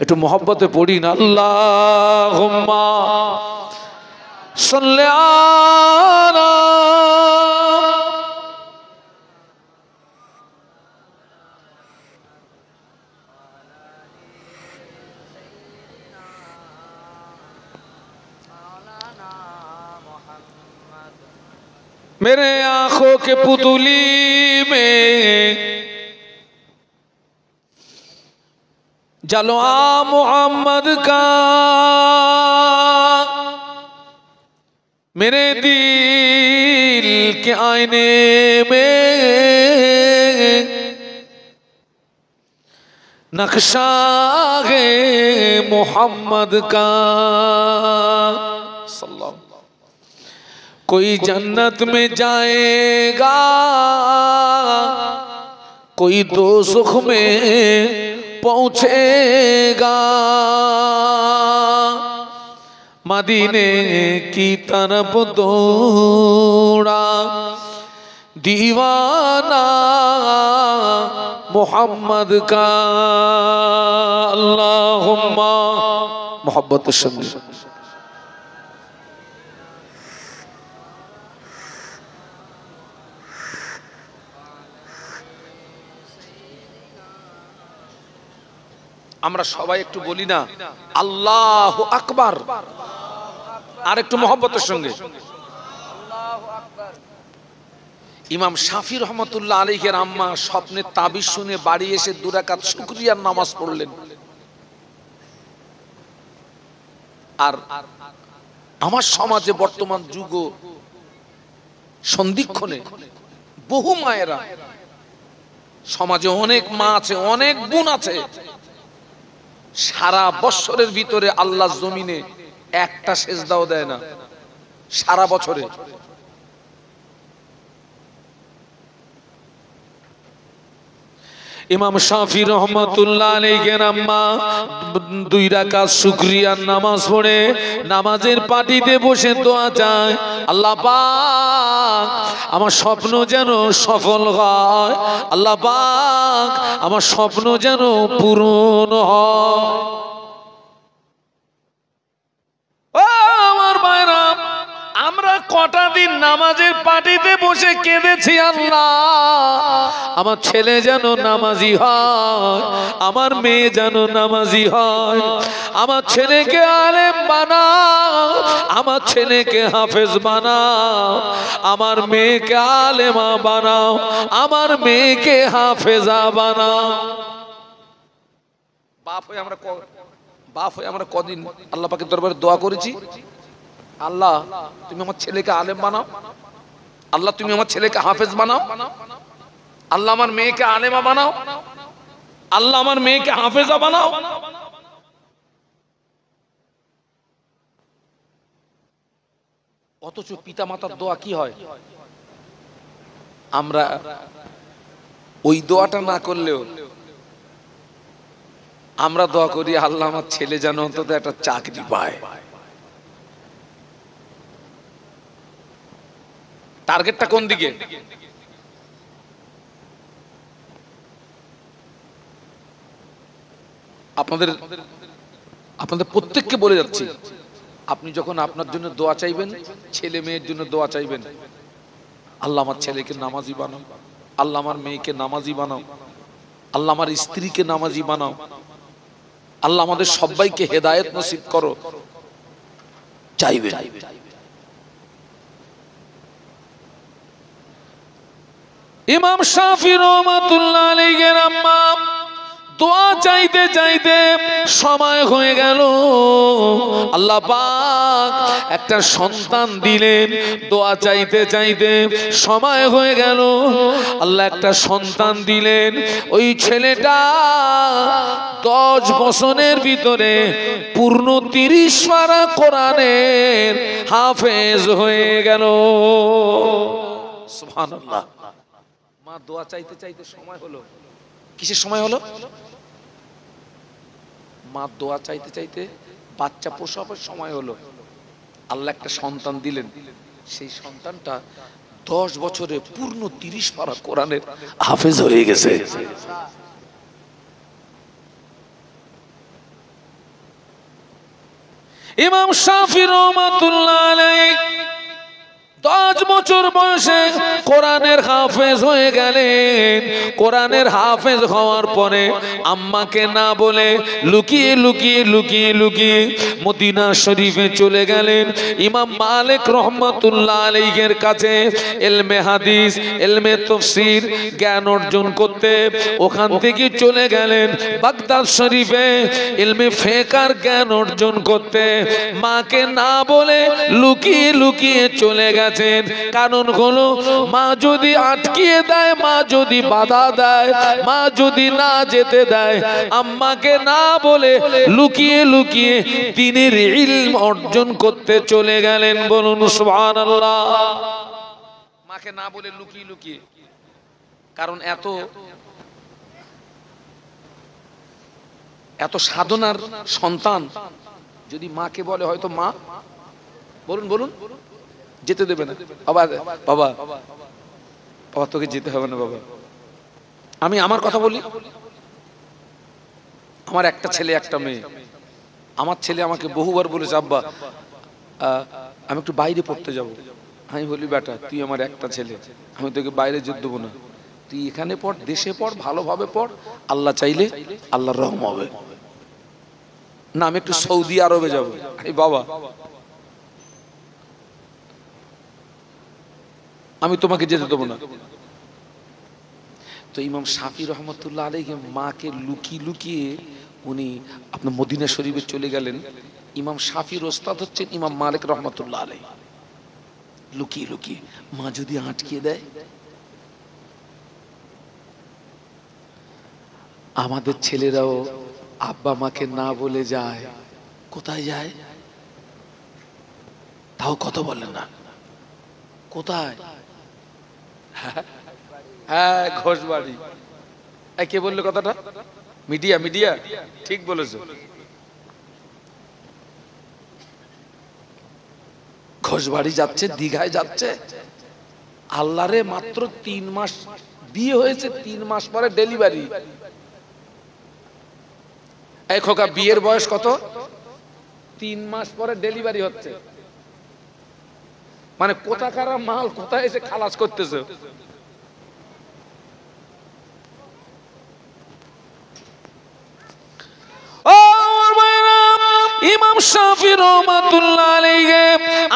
একটু মহব্বতে পড়ি না, আল্লাহুম্মা সাল্লি আলা मेरे आंखों के पुतली में जलवा मोहम्मद का, मेरे दिल के आईने में नक्शा है मोहम्मद का। कोई जन्नत में जाएगा, कोई दोज़ख में पहुंचेगा। मदीने की तरफ दौड़ा दीवाना मोहम्मद का। अल्लाहुम्मा मोहब्बत शम्स। আমরা সবাই একটু বলি না আল্লাহু আকবার, আর একটু মোহব্বতের সঙ্গে। ইমাম শাফি রহমতুল্লাহ আলাইহির আম্মা স্বপ্নে তাবিজ শুনে বাড়ি এসে 2 রাকাত শুকরিয়ার নামাজ পড়লেন। আর আমার সমাজে বর্তমান যুগ সন্ধিক্ষণে বহু মায়েরা, সমাজে অনেক মা আছে, অনেক বোন আছে, সারা বছরের ভিতরে আল্লাহর জমিনে একটা সেজদাও দেয় না সারা বছরে। ইমাম শাফি রহমাতুল্লাহ আলাইহির আম্মা 2 রাকাত শুকরিয়ার নামাজ পড়ে নামাজের পাটিতে বসে দোয়া চায়, আল্লাহ পাক আমার স্বপ্ন যেন সফল হয়, আল্লাহ পাক আমার স্বপ্ন যেন পূরণ হয়। ও আমার ভাইরা, আমরা কটা দিন নামাজের পাটিতে বসে কেঁদেছি, আল্লাহ আমার ছেলে যেন নামাজি হয়, আমার মেয়ে যেন নামাজি হয়, আমার ছেলেকে আলেম বানাও, আমার ছেলেকে হাফেজ বানাও, আমার মেয়েকে আলেমা বানাও, আমার মেয়েকে হাফেজা বানাও। বাপ হয়ে আমরা কদিন আল্লাহ পাকের দরবারে দোয়া করেছি, আল্লাহ তুমি আমার ছেলেকে আলেম বানাও, আল্লাহ তুমি আমার ছেলেকে হাফেজ বানাও, আল্লাহ আমার মেয়েকে আলেমা বানাও, আল্লাহ আমার মেয়েকে হাফেজা বানাও। অথচ পিতা মাতার দোয়া কি হয়? আমরা ওই দোয়াটা না করলেও আমরা দোয়া করি, আল্লাহ আমার ছেলে যেন অন্তত একটা চাকরি পায়। টার্গেটটা কোন দিকে? আপনাদের প্রত্যেককে বলে যাচ্ছি, আপনি যখন আপনার জন্য দোয়া চাইবেন, ছেলে মেয়ের জন্য দোয়া চাইবেন, আল্লাহ আমার ছেলেকে নামাজি বানাও, আল্লাহ আমার মেয়েকে নামাজি বানাও, আল্লাহ আমার স্ত্রীকে নামাজি বানাও, আল্লাহ আমাদের সবাইকে হেদায়েত নসিব করো, চাইবেন। ইমাম শাফি রহমাতুল্লাহ আলাইহির আম্মা দোয়া চাইতে চাইতে সময় হয়ে গেল, আল্লাহ পাক একটা সন্তান দিলেন। দোয়া চাইতে চাইতে সময় হয়ে গেল, আল্লাহ একটা সন্তান দিলেন। ওই ছেলেটা 10 বছরের ভিতরে পূর্ণ 30 পারা কোরআনের হাফেজ হয়ে গেল। সুবহানাল্লাহ। মা দোয়া চাইতে চাইতে সময় হলো, কিসের সময় হলো? মা দোয়া চাইতে চাইতে বাচ্চা প্রসবের সময় হলো। আল্লাহ একটা সন্তান দিলেন, সেই সন্তানটা 10 বছরে পূর্ণ 30 পারা কোরআনের হাফেজ হয়ে গেছে। ইমাম শাফি রহমাতুল্লাহ আলাইহি 10 বছর বয়সে কোরআনের হাফেজ হয়ে গেলেন। কোরআনের হাফেজ হওয়ার পরে আম্মাকে না বলে লুকিয়ে লুকিয়ে লুকিয়ে লুকিয়ে মদিনা শরীফে চলে গেলেন ইমাম মালিক রহমাতুল্লাহ আলাইহির কাছে ইলমে হাদিস, ইলমে তাফসীর জ্ঞান অর্জন করতে। ওখান থেকে চলে গেলেন বাগদাদ শরীফে ইলমে ফিকহের জ্ঞান অর্জন করতে। মাকে না বলে লুকিয়ে লুকিয়ে চলে গেলেন। কারণ হলো মা যদি আটকিয়ে দেয়, মা যদি বাধা দেয়, মা যদি না যেতে দেয়, আম্মাকে না বলে লুকিয়ে লুকিয়ে দ্বীনের ইলম অর্জন করতে চলে গেলেন। বলুন সুবহানাল্লাহ। মাকে না বলে লুকিয়ে লুকিয়ে, কারণ এত সাধনার সন্তান যদি মাকে বলে, হয়তো মা বলুন যেতে দেবে না। বাবা বাবা বাবা তোকে যেতে হবে না বাবা। আমি আমার কথা বলি, আমার একটা ছেলে একটা মেয়ে। আমার ছেলে আমাকে বহুবার বলেছে, আব্বা আমি একটু বাইরে পড়তে যাব। আমি বলি, বেটা তুই আমার একটা ছেলে, আমি তোকে বাইরে যেতে দেবো না। তুই এখানে পড়, দেশে পড়, ভালোভাবে পড়, আল্লাহ চাইলে আল্লাহর রহম হবে। না আমি একটু সৌদি আরবে যাব। বাবা আমি তোমাকে যেতে দেবো না। তো ইমাম শাফি রহমতুল্লাহ আলাইহি মাকে লুকিয়ে লুকিয়ে উনি আপনার মদিনা শরীফে চলে গেলেন। ইমাম শাফির ওস্তাদ হচ্ছেন ইমাম মালিক রহমতুল্লাহ আলাইহি। লুকিয়ে লুকিয়ে, মা যদি আটকিয়ে দেয়। আমাদের ছেলেরাও আব্বা মাকে না বলে যায়। কোথায় যায়? তাও কথা বলেন না। কোথায়? হ্যাঁ ঘোষবাড়ি। কে বললো কথাটা? মিডিয়া মিডিয়া ঠিক বলেছো। ঘোষবাড়ি যাচ্ছে, দীঘায় যাচ্ছে। আল্লাহরে মাত্র 3 মাস বিয়ে হয়েছে, 3 মাস পরে ডেলিভারি। এই খোকা বিয়ের বয়স কত? 3 মাস পরে ডেলিভারি হচ্ছে। মানে কোথাকার মাল কোথায় এসে খালাস করতেছে। ইমাম শাফি রহমাতুল্লাহ আলাইহি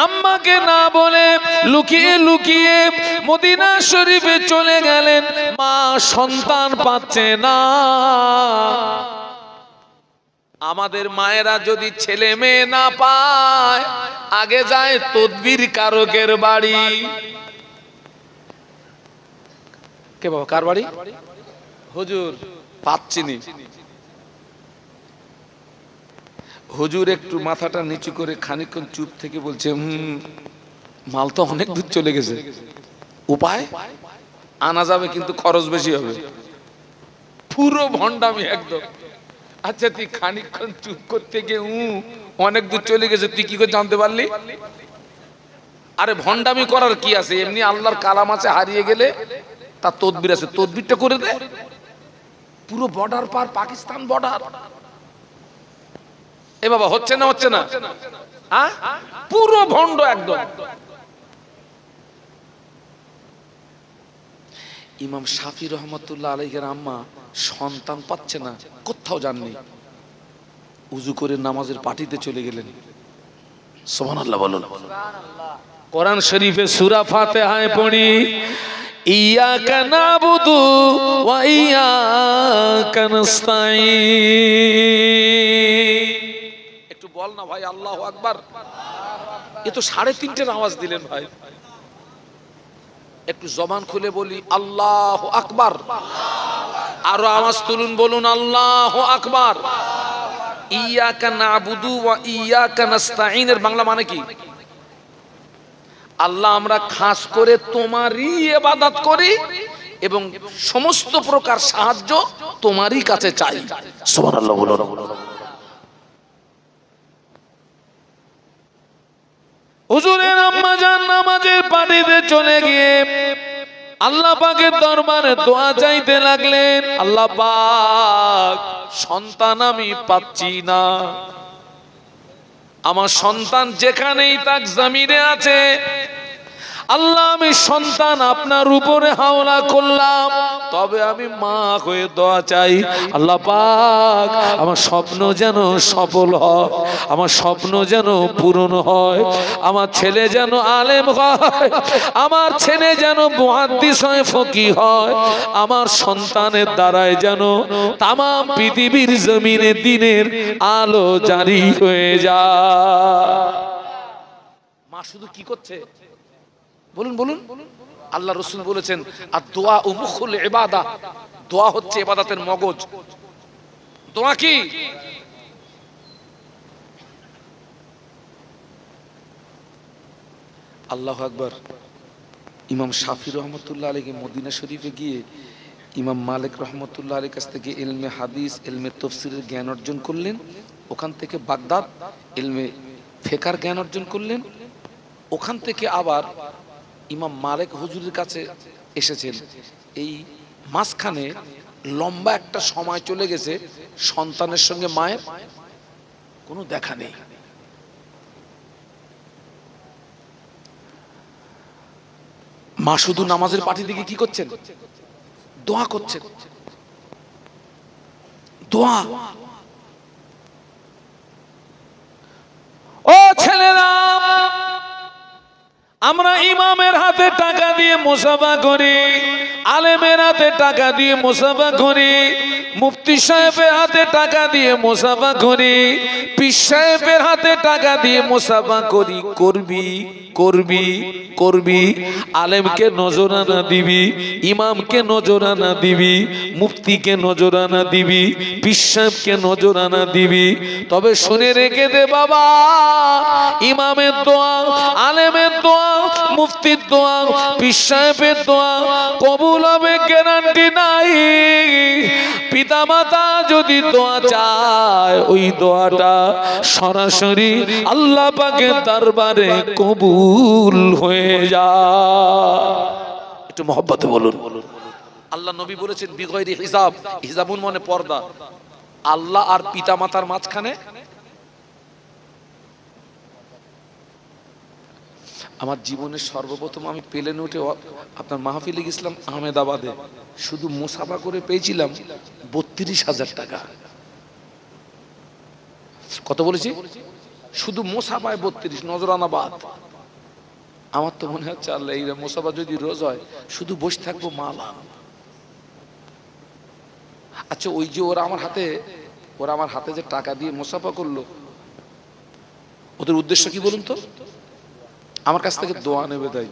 আম্মাকে না বলে লুকিয়ে লুকিয়ে মদিনা শরীফে চলে গেলেন। মা সন্তান পাচ্ছে না। আমাদের মায়েরা যদি ছেলে মেয়ে না পায়, আগে যায় তদবির কারকের বাড়ি। কে বাবা কার বাড়ি? হুজুর পাচ্ছিনি। হুজুর একটু মাথাটা নিচু করে খানিকক্ষণ চুপ থেকে বলছে, মাল তো অনেক দূর চলে গেছে, উপায় আনা যাবে কিন্তু খরচ বেশি হবে। পুরো ভণ্ডামি একদম। আচ্ছা তুই খানিকক্ষণ চুপ করতে গিয়ে অনেক দূর চলে গেছে, তুই কি করে জানতে পারলি? আরে ভণ্ডামি করার কি আছে? এমনি আল্লাহর কালাম আছে, হারিয়ে গেলে তার তদবির আছে, তদবিরটা করে দে। পুরো বর্ডার পার, পাকিস্তান বর্ডার। এ বাবা হচ্ছে না হচ্ছে না? হ্যাঁ পুরো ভণ্ড একদম। ইমাম শাফি রহমতুল্লাহ আলাইহির আম্মা সন্তান পাচ্ছে না, কোথাও যাননি। উজু করে নামাজের পাটিতে চলে গেলেন। সুবহানাল্লাহ বলুন। কোরআন শরীফে সূরা ফাতিহায় পড়ি, ইয়াকা নাবুদু ওয়া ইয়াকা নাস্তাঈন। একটু বল না ভাই আল্লাহু আকবার। এ তো 3:30টার আওয়াজ দিলেন ভাই। একটু জবান খুলে বলি আল্লাহু আকবার। আরো আওয়াজ তুলুন, বলুন আল্লাহু আকবার। ইয়াকা নাবুদু ওয়া ইয়াকা নাস্তাঈনের বাংলা মানে কি? আল্লাহ আমরা খাস করে তোমারই ইবাদত করি এবং সমস্ত প্রকার সাহায্য তোমারই কাছে চাই। সুবহানাল্লাহ বলুন। হুজুরের আম্মা জান নামাজের পাটিতে চলে গিয়ে আল্লাহ পাকের দরবারে দোয়া চাইতে লাগলেন, আল্লাহ পাক সন্তান আমি পাচ্ছি না, আমার সন্তান যেখানেই তাক জমিনে আছে আল্লাহ আমি সন্তান আপনার উপরে হাওলা করলাম, তবে আমি মা হয়ে দোয়া চাই, আল্লাহ পাক আমার স্বপ্ন যেন সফল হয়, আমার স্বপ্ন যেন পূরণ হয়, আমার ছেলে যেন আলেম হয়, আমার ছেলে যেন মুহাদ্দিস হয়, ফকিহ হয়, আমার সন্তানের দ্বারাই যেন তামাম পৃথিবীর জমিনে দ্বীনের আলো জারি হয়ে যায়। মা শুধু কি করছে বলুন বলুন? আল্লাহ রাসূল বলেছেন আর দোয়া ও মুখুল ইবাদা, দোয়া হচ্ছে ইবাদতের মগজ। দোয়া কি? আল্লাহু আকবার। ইমাম শাফি রহমতুল্লাহ আলাইহি মদিনা শরীফে গিয়ে ইমাম মালিক রহমতুল্লাহ আলাইহির কাছ থেকে ইলমে হাদিস, ইলমে তাফসীরের জ্ঞান অর্জন করলেন। ওখান থেকে বাগদাদ ইলমে ফিকহের জ্ঞান অর্জন করলেন। ওখান থেকে আবার ইমাম মালিক হুজুরের কাছে এসেছেন। এই মাঝখানে লম্বা একটা সময় চলে গেছে, সন্তানের সঙ্গে মায়ের কোনো দেখা নেই। মা শুধু নামাজের পাটি দিকে কি করছেন? দোয়া করছেন। দোয়া। ও ছেলেরা, আমরা ইমামের হাতে টাকা দিয়ে মুসাফা করি, আলেমের হাতে টাকা দিয়ে মুসাফা করি, মুফতি সাহেবের হাতে টাকা দিয়ে মুসাফা করি, পীর সাহেবের হাতে টাকা দিয়ে মুসাফা করি। করবি করবি করবি, আলেমকে নজরানা দিবি, ইমামকে নজরানা দিবি, মুফতিকে নজরানা দিবি, পীর সাহেবকে নজরানা দিবি। তবে শুনে রেখে দে বাবা, ইমামের দোয়া, আলেমের দোয়া, মুফতির দোয়া, পীর সাহেবের দোয়া কবুল হবে গ্যারান্টি নাই। পিতামাতা যদি দোয়া চায়, ওই দোয়াটা সরাসরি আল্লাহ পাকের দরবারে কবুল হয়ে যায়। একটু মহব্বতে বলুন। আল্লাহ নবী বলেছেন বিগয়রি হিসাব, হিসাবুন মানে পর্দা। আল্লাহ আর পিতামাতার মাঝখানে আমার জীবনের সর্বপ্রথম আমি প্লেনে উঠে আপনার মাহফিলে গেছিলাম আহমেদাবাদে, শুধু মুসাফা করে পেয়েছিলাম ৩২,০০০ টাকা। কত বলেছি? শুধু মুসাফায় ৩২, নজরানা বাদ। আমার তো মনে হচ্ছে আল্লাহ এই মুসাফা যদি রোজ হয় শুধু বসে থাকবো মালা। আচ্ছা ওই যে ওরা আমার হাতে যে টাকা দিয়ে মুসাফা করলো, ওদের উদ্দেশ্য কি বলুন তো? আমার কাছ থেকে দোয়া নেবে তাই,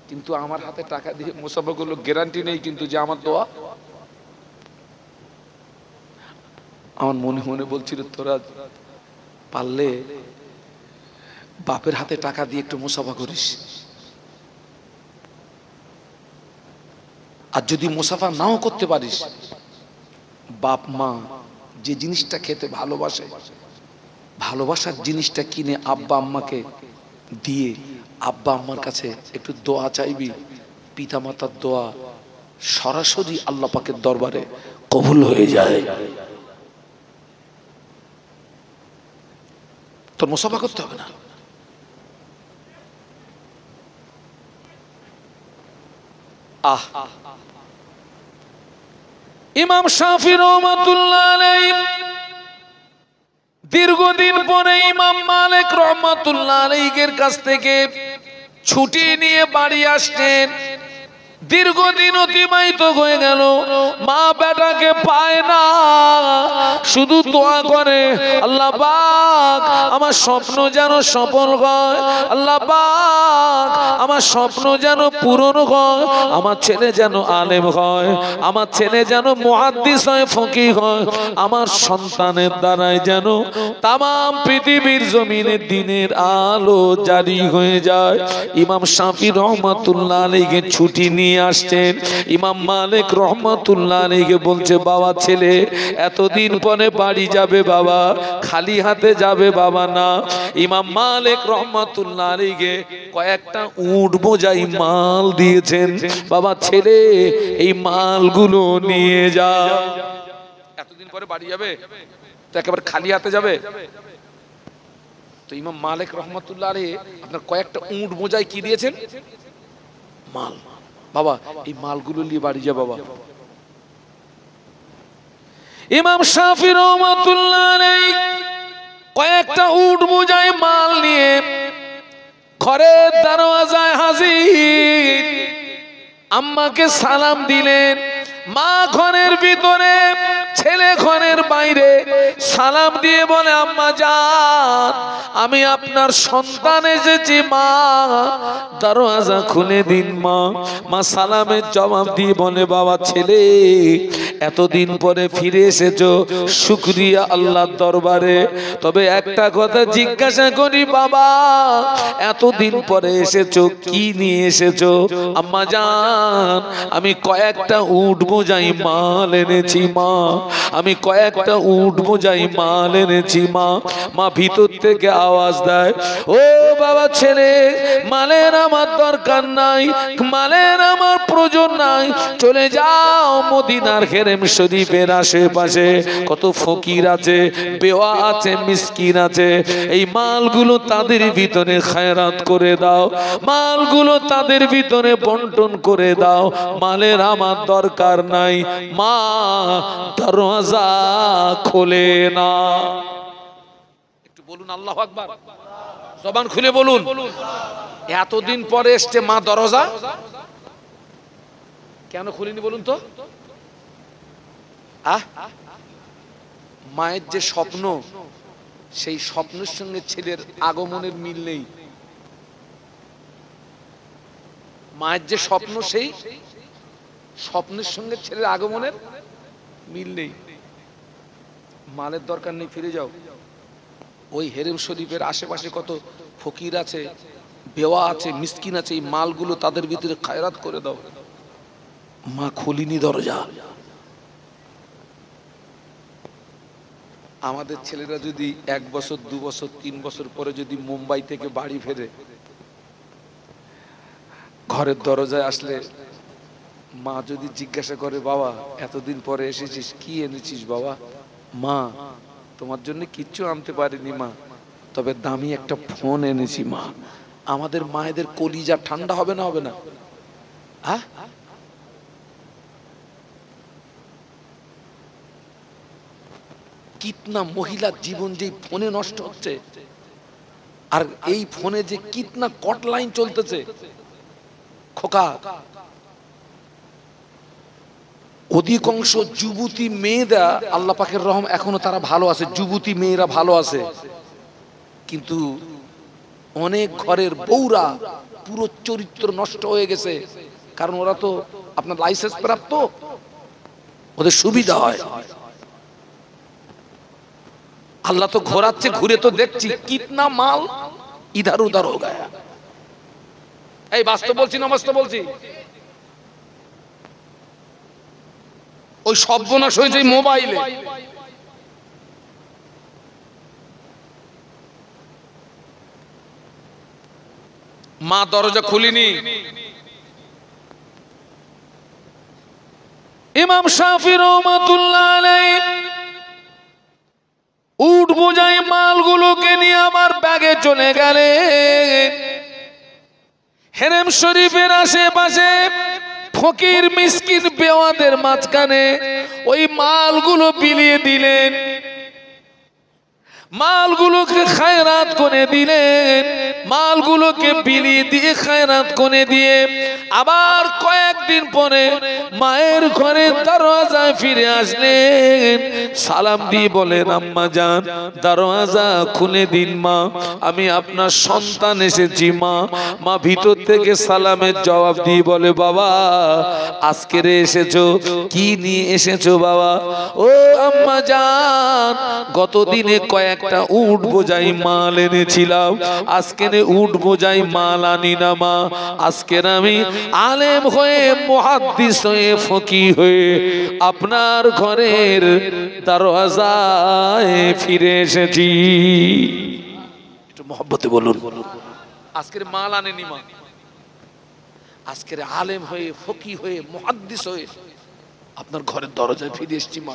কিন্তু আমার হাতে টাকা দিয়ে মুসাফা করলো, গ্যারান্টি নেই কিন্তু যে আমার দোয়া। আমার মনে মনে বলছিল তোরা পারলে বাপের হাতে টাকা দিয়ে একটু মুসাফা করিস, আর যদি মুসাফা নাও করতে পারিস, বাপ মা যে জিনিসটা খেতে ভালোবাসে, ভালোবাসার জিনিসটা কিনে আব্বা আম্মাকে দিয়ে আব্বা আম্মার কাছে একটু দোয়া চাইবি। পিতামাতার দোয়া সরাসরি আল্লাহ পাকের দরবারে কবুল হয়ে যায়। তোর মুসাফা করতে হবে না। ইমাম শাফি রহমাতুল্লাহ আলাইহি দীর্ঘদিন পরে ইমাম মালিক রহমাতুল্লাহ আলাইহির কাছ থেকে ছুটি নিয়ে বাড়ি আসতেন। দীর্ঘদিন অতিবাহিত হয়ে গেল, মা বেটাকে পায় না, শুধু দোয়া করে আল্লাহ পাক আমার স্বপ্ন যেন সফল হয়, আল্লাহ পাক আমার স্বপ্ন যেন পূরণ হয়, আমার ছেলে যেন আলেম হয়, আমার ছেলে যেন মুহাদ্দিস হয়, ফকিহ হয়, আমার সন্তানের দ্বারাই যেন তামাম পৃথিবীর জমিনে দ্বীনের আলো জারি হয়ে যায়। ইমাম শাফি রহমাতুল্লাহ আলাইহি ছুটি নিয়ে আসছেন। ইমাম মালিক রহমাতুল্লাহ আলাইহি বলছে বাবা ছেলে এতদিন পরে বাড়ি যাবে বাবা, খালি হাতে যাবে বাবা না। ইমাম মালিক রহমাতুল্লাহ আলাইহি কয়েকটা উট বোঝাই মাল দিয়েছেন, বাবা ছেলে এই মালগুলো নিয়ে যা। এতদিন পরে বাড়ি যাবে তো একেবারে খালি হাতে যাবে? তো ইমাম মালিক রহমাতুল্লাহ আলাইহি আপনার কয়েকটা উট বোঝাই কি দিয়েছেন? মাল। বাবা এই মালগুলো নিয়ে বাড়ি যা বাবা। ইমাম শাফি রহমাতুল্লাহ আলাইহি কয়েকটা উট বোঝাই মাল নিয়ে ঘরের দরওয়াজায় হাজির। আম্মাকে সালাম দিলেন। মা ঘরের ভিতরে, ছেলে ঘরের বাইরে। সালাম দিয়ে বলে, আম্মা জান আমি আপনার সন্তান এসেছি মা, দরওয়াজা খুলে দিন মা। মা সালামের জবাব দিয়ে বলে, বাবা ছেলে এতদিন পরে ফিরে এসেছো, শুকরিয়া আল্লাহর দরবারে। তবে একটা কথা জিজ্ঞাসা করি বাবা, এতদিন পরে এসেছো কি নিয়ে এসেছো? আম্মা জান আমি কয়েকটা উট বোঝাই মাল এনেছি মা, আমি কয়েকটা উট বোঝাই মাল এনেছি মা। মা ভিতর থেকে আওয়াজ দেয়, ও বাবা ছেলে মালের আমার দরকার নাই, মালের আমার প্রয়োজন নাই, চলে যাও মদিনার হেরেম শরীফের আশেপাশে কত ফকির আছে, বেওয়া আছে, মিসকিন আছে, এই মালগুলো তাদের ভিতরে খায়রাত করে দাও, মালগুলো তাদের ভিতরে বন্টন করে দাও, মালের আমার দরকার নাই। মা দরওয়াজা খোলে না। একটু বলুন আল্লাহু আকবার, জবান খুলে বলুন। এতদিন পরে এসছে মা, দরওয়াজা কেন খুলেনি বলুন তো? মায়ের যে স্বপ্ন, সেই স্বপ্নের সঙ্গে ছেলের আগমনের মিল নেই। মায়ের যে স্বপ্ন, সেই স্বপ্নের সঙ্গে ছেলের আগমনের মিল নেই। মালের দরকার নেই, ফিরে যাও। ওই হেরেম শরীফের আশেপাশে কত ফকির আছে, বেওয়া আছে, মিসকিন আছে, এই মালগুলো তাদের ভিতরে খায়রাত করে দাও। মা খুলিনি দরজা। আমাদের ছেলেরা যদি 1 বছর 2 বছর 3 বছর পরে যদি মুম্বাই থেকে বাড়ি ফেরে, ঘরের দরজায় আসলে মা যদি জিজ্ঞাসা করে, বাবা এতদিন পরে এসেছিস কি এনেছিস বাবা? মা তোমার জন্য কিচ্ছু আনতে পারিনি মা, তবে দামি একটা ফোন এনেছি মা। আমাদের মায়েদের কলিজা ঠান্ডা হবে না? হবে না? হ্যাঁ, কিতনা মহিলার জীবন যে ফোনে নষ্ট হচ্ছে, আর এই ফোনে যে কিতনা কট লাইন চলতেছে। খোকা, অধিকাংশ যুবতী মেয়েরা আল্লাহ পাকের রহম এখনো তারা ভালো আছে, যুবতী মেয়েরা ভালো আছে, কিন্তু অনেক ঘরের বউরা পুরো চরিত্র নষ্ট হয়ে গেছে। কারণ ওরা তো আপনার লাইসেন্স প্রাপ্ত, ওদের সুবিধা হয়। আল্লাহ তো ঘোরাচ্ছে, ঘুরে তো দেখছি কিতনা মাল ইধার উধার হো গায়া। এই বাস্তব বলছি না বাস্তব বলছি? ওই সর্বনাশ হয়েছে মোবাইলে। মা দরজা খুলিনি। ইমাম শাফি রহমাতুল্লাহ আলাইহি উট বোঝাই মালগুলোকে নিয়ে আমার ব্যাগে চলে গেলেন। হেরেম শরীফের আশেপাশে ফকির মিসকিন বেওয়াদের মাঝখানে ওই মালগুলো বিলিয়ে দিলেন, মালগুলোকে খায়রাত করে দিলেন, মালগুলোকে বিলিয়ে দিয়ে খায়রাত করে দিয়ে আবার কয়েকদিন পরে মায়ের ঘরে দরওয়াজায় ফিরে আসলেন। সালাম দিয়ে বলেন, আম্মা জান দরওয়াজা খুলে দিন মা, আমি আপনার সন্তান এসেছি মা। মা ভিতর থেকে সালামের জবাব দিয়ে বলে, বাবা আজকে এসেছো, কি নিয়ে এসেছো বাবা? ও আম্মা জান গতদিনে কয়েকটা উট বোঝাই মাল এনেছিলাম, আজকে উট বোঝাই মাল আনি না মা। আজকে আমি আলেম হয়ে, মুহাদ্দিস হয়ে, ফকিহ হয়ে আপনার ঘরের দরওয়াজায় ফিরে এসেছি। একটু মহব্বতে বলুন, আজকের মাল আনেনি মা, আজকের আলেম হয়ে, ফকিহ হয়ে, মুহাদ্দিস হয়ে আপনার ঘরের দরজায় ফিরে এসেছি মা।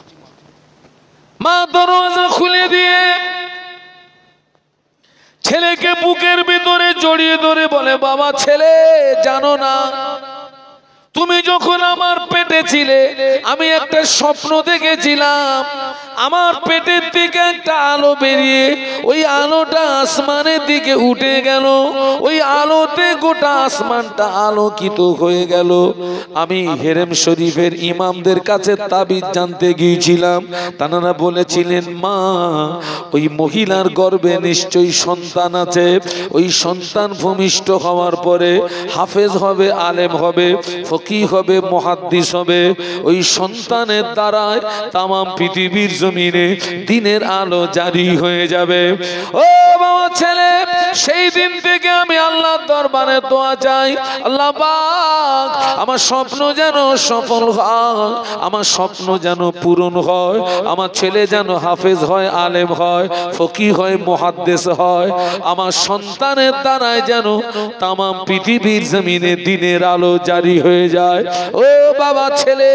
মা দরওয়াজা খুলে দিয়ে ছেলেকে বুকের ভিতরে জড়িয়ে ধরে বলে, বাবা ছেলে জানো না তুমি যখন আমার পেটে ছিলে আমি একটা স্বপ্ন দেখেছিলাম, আমার পেটের দিকে একটা আলো বেরিয়ে ওই আলোটা আসমানের দিকে উঠে গেল, ওই আলোতে গোটা আসমানটা আলোকিত হয়ে গেল। আমি হেরেম শরীফের ইমামদের কাছে তাবিজ জানতে গিয়েছিলাম, তারা বলেছিলেন মা ওই মহিলার গর্ভে নিশ্চয়ই সন্তান আছে, ওই সন্তান ভূমিষ্ঠ হওয়ার পরে হাফেজ হবে, আলেম হবে, ফকিহ হবে, মুহাদ্দিস হবে, ওই সন্তানের দ্বারায় তামাম পৃথিবীর জমিনে দিনের আলো জারি হয়ে যাবে। ও বাবা ছেলে, সেই দিন থেকে আমি আল্লাহর দরবারে দোয়া চাই, আল্লাহ পাক আমার স্বপ্ন যেন সফল হয়, আমার স্বপ্ন যেন পূরণ হয়, আমার ছেলে যেন হাফেজ হয়, আলেম হয়, ফকিহ হয়, মুহাদ্দিস হয়, আমার সন্তানের দ্বারায় যেন তামাম পৃথিবীর জমিনে দিনের আলো জারি হয়ে যায়। ও বাবা ছেলে,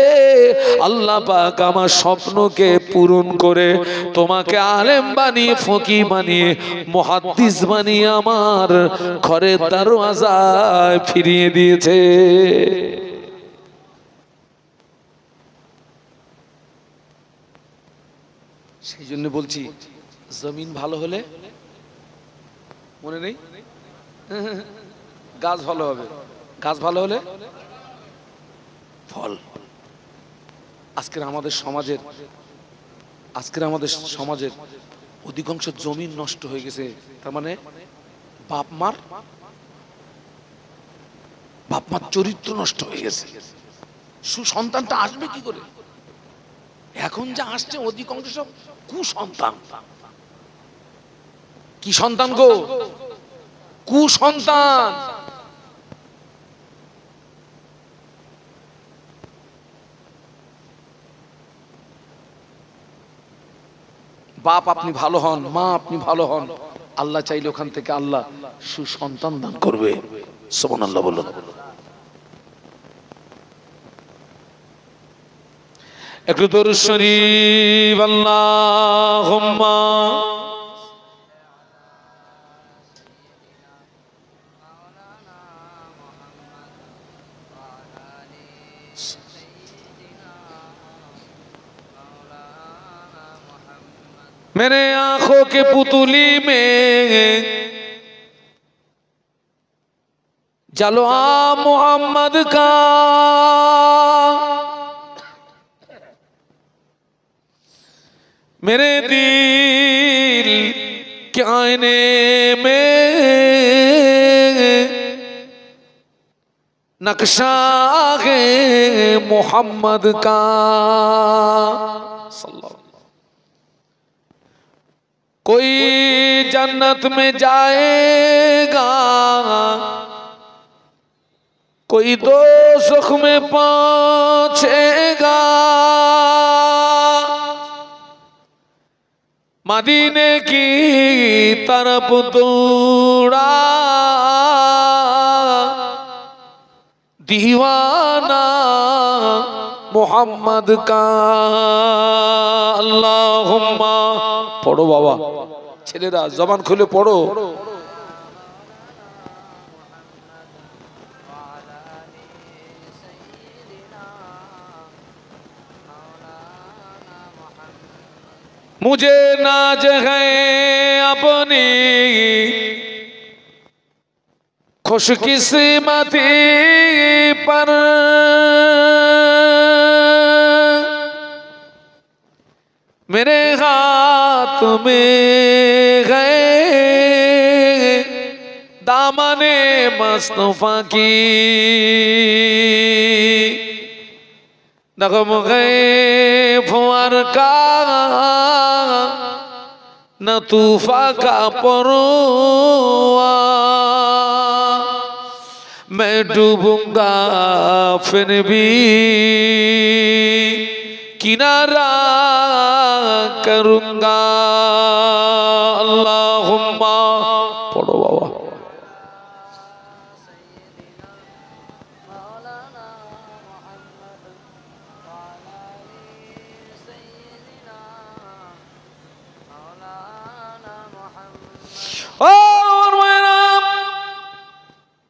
আল্লাহ পাক আমার স্বপ্নকে পূরণ করে তোমাকে আলেম বানিয়ে, ফকিহ বানিয়ে, মুহাদ্দিস বানিয়ে আমার ঘরের দরওয়াজায় ফিরিয়ে দিয়েছে। সেই জন্য বলছি জমিন ভালো হলে, মনে নেই, গাছ ভালো হবে, গাছ ভালো হলে ফল। আজকের আমাদের সমাজের অধিকাংশ জমিন নষ্ট হয়ে গেছে, তার মানে বাপ মার চরিত্র নষ্ট হয়ে গেছে। সুসন্তানটা আসবে কি করে? এখন যা আসছে অধিকাংশ সব কুসন্তান। কি সন্তান গো? কুসন্তান। বাপ আপনি ভালো হন, মা আপনি ভালো হন, আল্লাহ চাইলে ওখান থেকে আল্লাহ সুসন্তান দান করবে। সুবহানাল্লাহ বলুন। একটু দরুদ শরীফ আল্লাহুম্মা मेरे आंखों के पुतली में जलवा मोहम्मद का, मेरे दिल के आईने में नक्शा है मोहम्मद का। कोई जन्नत में जाएगा, कोई दोज़ख में पहुंचेगा, मदीने की तरफ दौड़ा दीवाना मोहम्मद का। अल्लाहुम्मा पढ़ो बाबा, ছেলেরা জবান খুলে পড়ো। मुझे नाज है अपनी खुशकिस्मती पर, मेरे हाथ में गए दामने मुस्तफा की, नगम गए फुआर का न तूफा का परवा, मैं डूबूंगा फिर भी किनारा करूंगा। अल्लाहुम्मा पढ़ो बाबा।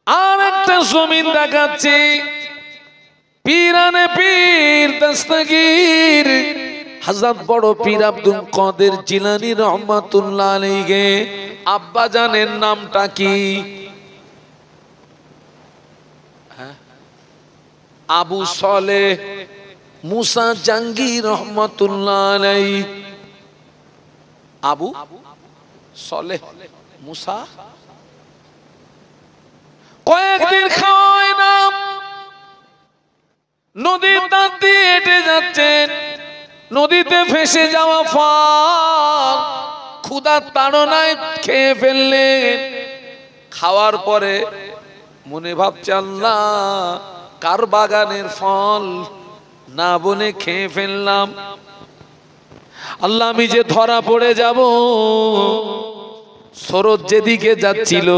আর একটা জমিন দেখাচ্ছি, পীরানে পীর দস্তগীর হযরত বড় পীর আব্দুল কাদের জিলানী রহমাতুল্লাহ আলাইহি আব্বা জানের নামটা কি? আবু সালেহ মুসা জাহাঙ্গীর রহমাতুল্লাহ আলাইহি। আবু সালেহ মুসা কয়েকদিন খাওয়ায় না, নদীর ধার দিয়ে হেঁটে যাচ্ছেন, নদীতে ভেসে যাওয়া ফল ক্ষুধার তাড়নায় খেয়ে ফেললেন। খাওয়ার পরে মনে ভাবছে আল্লাহ কার বাগানের ফল, না বলে খেয়ে ফেললাম, আল্লাহ আমি যে ধরা পড়ে যাব। স্রোত যেদিকে যাচ্ছিল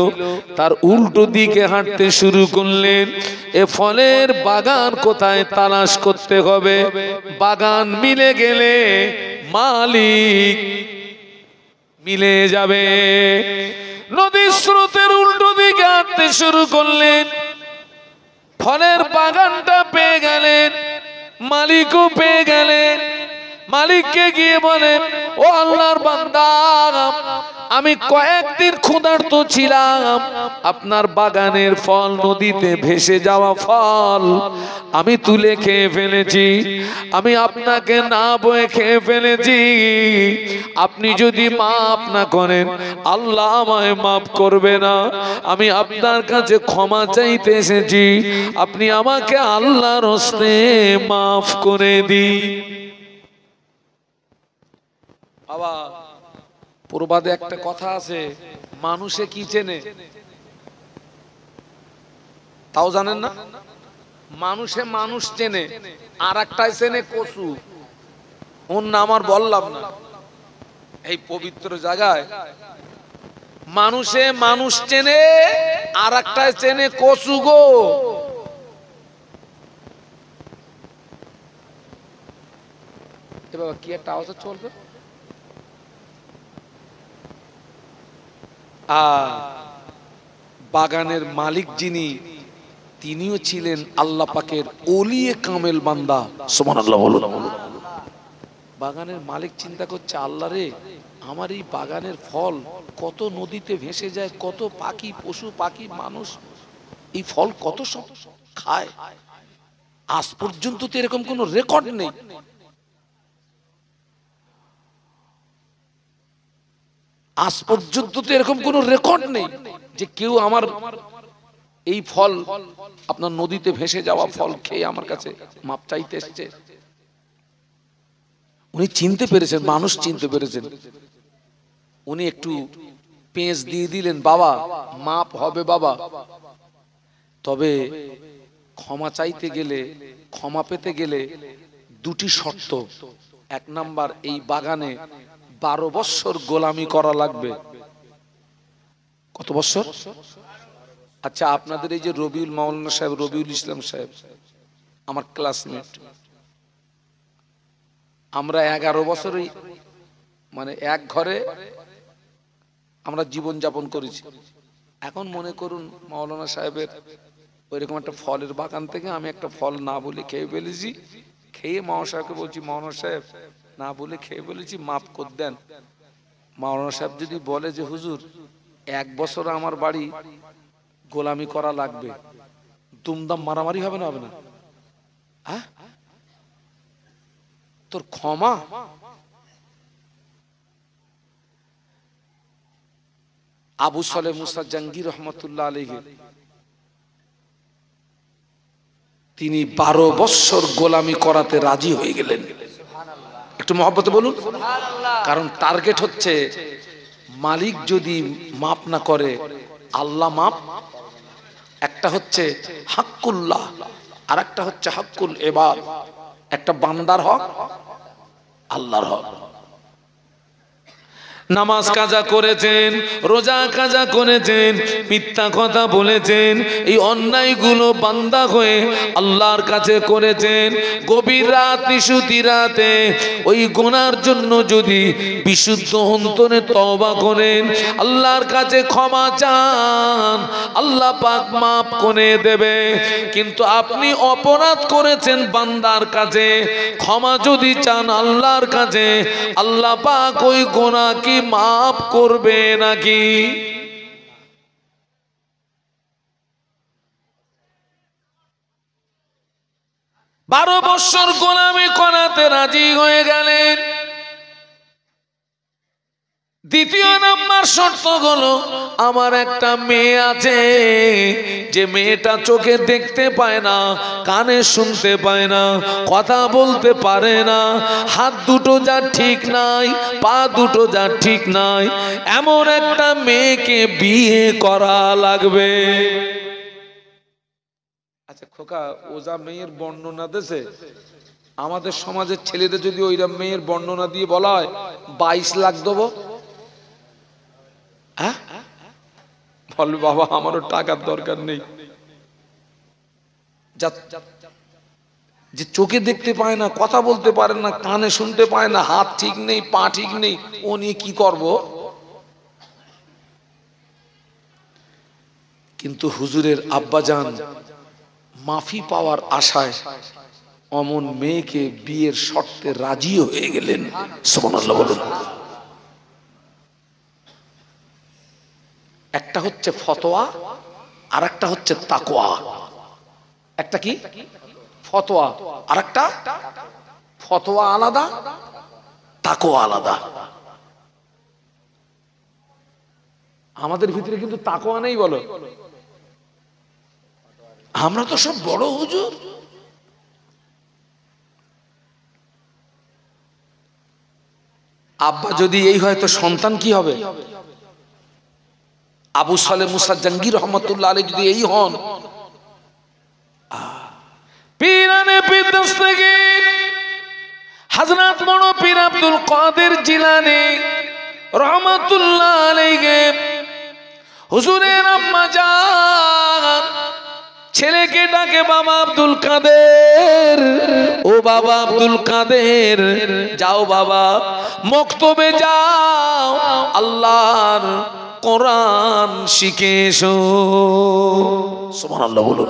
তার উল্টো দিকে হাঁটতে শুরু করলেন। এ ফলের বাগান কোথায় তালাশ করতে হবে, বাগান মিলে গেলে মালিক মিলে যাবে। নদীর স্রোতের উল্টো দিকে হাঁটতে শুরু করলেন, ফলের বাগানটা পেয়ে গেলেন, মালিকও পেয়ে গেলেন। মালিককে গিয়ে বলেন, ও আল্লাহর বান্দা, আমি কয়েকদিন ক্ষুধার্ত ছিলাম, আপনার বাগানের ফল নদীতে ভেসে যাওয়া ফল আমি তুলে খেয়ে ফেলেছি, আমি আপনাকে না বয়ে খেয়ে ফেলেছি। আপনি যদি মাফ না করেন আল্লাহ আমায় মাফ করবে না। আমি আপনার কাছে ক্ষমা চাইতে এসেছি, আপনি আমাকে আল্লাহর হস্তে মাফ করে দিন। বাবা প্রবাদে একটা কথা আছে, মানুষে কি চেনে তাও জানেন না? মানুষে মানুষ চেনে, আর একটাই চেনে কচু, ওর নাম আর বললাম না। এই পবিত্র জায়গায় মানুষে মানুষ চেনে, আর একটাই চেনে কচু গো। বাবা কি একটা আওয়াজ চলবে? বাগানের মালিক যিনি, তিনিও ছিলেন আল্লাহ পাকের ওলিয়ে কামেল বান্দা। সুবহানাল্লাহ বলুন। বাগানের মালিক চিন্তা করছে, আল্লাহ রে, আমার এই বাগানের ফল কত নদীতে ভেসে যায়, কত পাখি পশু পাখি মানুষ এই ফল কত সব খায়, আজ পর্যন্ত তো এরকম কোনো রেকর্ড নেই। আজ পর্যন্ত তো এরকম কোনো রেকর্ড নেই যে কেউ আমার এই ফল, আপনার নদীতে ভেসে যাওয়া ফল খেয়ে আমার কাছে মাপ চাইতে এসেছে। উনি চিনতে পেরেছেন, মানুষ চিনতে পেরেছেন। উনি একটু পেঁচ দিয়ে দিলেন, বাবা মাপ হবে বাবা, তবে ক্ষমা চাইতে গেলে, ক্ষমা পেতে গেলে দুটি শর্ত। এক নাম্বার, এই বাগানে 12 বছর গোলামি করা লাগবে। কত বছর? আচ্ছা আপনাদের এই যে রবিউল মাওলানা সাহেব, রবিউল ইসলাম সাহেব আমার ক্লাসমেট, আমরা 11 বছরই মানে এক ঘরে আমরা জীবন যাপন করেছি। এখন মনে করুন মাওলানা সাহেবের ওইরকম একটা ফলের বাগান থেকে আমি একটা ফল না বলে খেয়ে ফেলেছি, খেয়ে মাওলানা সাহেবকে বলছি, মাওলানা সাহেব না বলে খেয়ে ফেলেছি, মাফ করে দেন। মাওলানা সাহেব যদি বলে যে হুজুর 1 বছর আমার বাড়ি গোলামি করা লাগবে, দুমদাম মারামারি হবে না? হবে না? হ্যাঁ, তোর ক্ষমা। আবু সালেহ মুসা জাহাঙ্গীর রহমাতুল্লাহ আলাইহি তিনি 12 বছর গোলামি করাতে রাজি হয়ে গেলেন। একটু মহব্বতে বলুন। কারণ টার্গেট হচ্ছে মালিক যদি মাপ না করে আল্লাহ মাপ। একটা হচ্ছে হাক্কুল্লাহ, আর একটা হচ্ছে হাক্কুল ইবাদ। একটা বান্দার হক, আল্লাহর হক। নামাজ কাজা করেছেন, রোজা কাজা করেছেন, মিথ্যা কথা বলেছেন, এই অন্যায়গুলো বান্দা হয়ে আল্লাহর কাছে করেছেন। গভীর রাত নিশুতি রাতে ওই গুনার জন্য যদি বিশুদ্ধ অন্তরে তওবা করেন, আল্লাহর কাছে ক্ষমা চান, আল্লাহ পাক মাফ করে দেবে। কিন্তু আপনি অপরাধ করেছেন বান্দার কাছে, ক্ষমা যদি চান আল্লাহর কাছে, আল্লাহ পাক ওই গুনাহ কি মাফ করবে নাকি? বারো বছর গোলামি করাতে রাজি হয়ে গেলেন। দ্বিতীয় নাম্বার শর্ত হলো, আমার একটা মেয়ে আছে, যে মেয়েটা চোখে দেখতে পায় না, কানে শুনতে পায় না, কথা বলতে পারে না, হাত দুটো যা ঠিক নাই, পা দুটো যা ঠিক নাই, এমন একটা মেয়েকে বিয়ে করা লাগবে। আচ্ছা খোকা, ও যা মেয়ের বর্ণনা দিয়েছে, আমাদের সমাজের ছেলেদের যদি ওইরকম মেয়ের বর্ণনা দিয়ে বলা হয় 22 লাখ দেবো, হ্যাঁ বলবে বাবা আমারও টাকার দরকার নেই। যে চোখে দেখতে পায় না, কথা বলতে পারে না, কানে শুনতে পায় না, হাত ঠিক নেই, পা ঠিক নেই, ও নিয়ে কি করব? কিন্তু হুজুরের আব্বাজান মাফি পাওয়ার আশায় অমন মেয়েকে বিয়ের শর্তে রাজি হয়ে গেলেন। সুবহানাল্লাহ বলুন। একটা হচ্ছে ফতোয়া, আর একটা হচ্ছে তাকওয়া। একটা কি ফতোয়া, আর একটা ফতোয়া আলাদা, তাকওয়া আলাদা। আমাদের ভিতরে কিন্তু তাকওয়া নেই। বলো, আমরা তো সব বড় হুজুর। আব্বা যদি এই হয় তো সন্তান কি হবে? আবু সালেহ মুসা জাহাঙ্গীর রহমাতুল্লাহ আলাইহি যদি এই হন, পীরানে পীর দস্তগীর হযরত বড় পীর আব্দুল কাদের জিলানী রহমাতুল্লাহ আলাইহি, হুজুরের আম্মা জান ছেলেকে ডাকে বাবা আব্দুল কাদের, ও বাবা আব্দুল কাদের, যাও বাবা মক্তবে যাও, আল্লাহর কোরআন শিখে এসো। সুবহানাল্লাহ বলুন।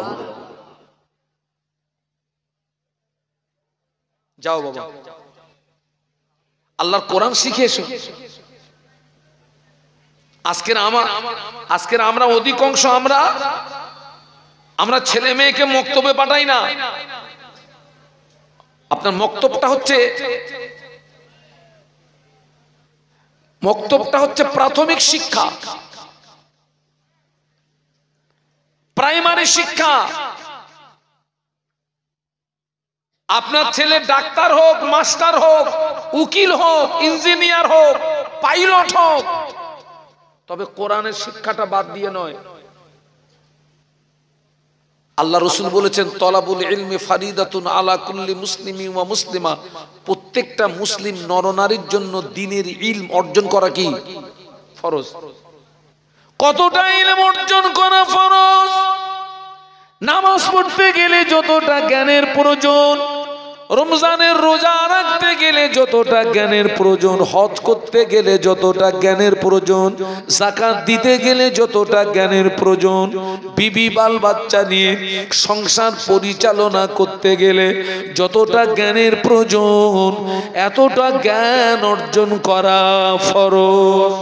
যাও বাবা আল্লাহর কোরআন শিখে এসো। আজকের আমরা অধিকাংশ আমরা ছেলে মেয়েকে মক্তবে পাঠাই না। আপনার মক্তবটা হচ্ছে প্রাথমিক শিক্ষা, প্রাইমারি শিক্ষা। আপনার ছেলে ডাক্তার হোক, মাস্টার হোক, উকিল হোক, ইঞ্জিনিয়ার হোক, পাইলট হোক, তবে কোরআনের শিক্ষাটা বাদ দিয়ে নয়। আল্লাহ রাসূল বলেছেন, তলাবুল ইলমি ফারিদাতুন আলা কুল্লি মুসলিমিন ওয়া মুসলিমা, প্রত্যেকটা মুসলিম নরনারীর জন্য দ্বীনের ইলম অর্জন করা কি ফরজ। কতটা ইলম অর্জন করা ফরজ? নামাজ পড়তে গেলে যতটা জ্ঞানের প্রয়োজন, রমজানের রোজা রাখতে গেলে যতটা জ্ঞানের প্রয়োজন, হজ করতে গেলে যতটা জ্ঞানের প্রয়োজন, যাকাত দিতে গেলে যতটা জ্ঞানের প্রয়োজন, বিবি বাল বাচ্চা নিয়ে সংসার পরিচালনা করতে গেলে যতটা জ্ঞানের প্রয়োজন, এতটা জ্ঞান অর্জন করা ফরজ।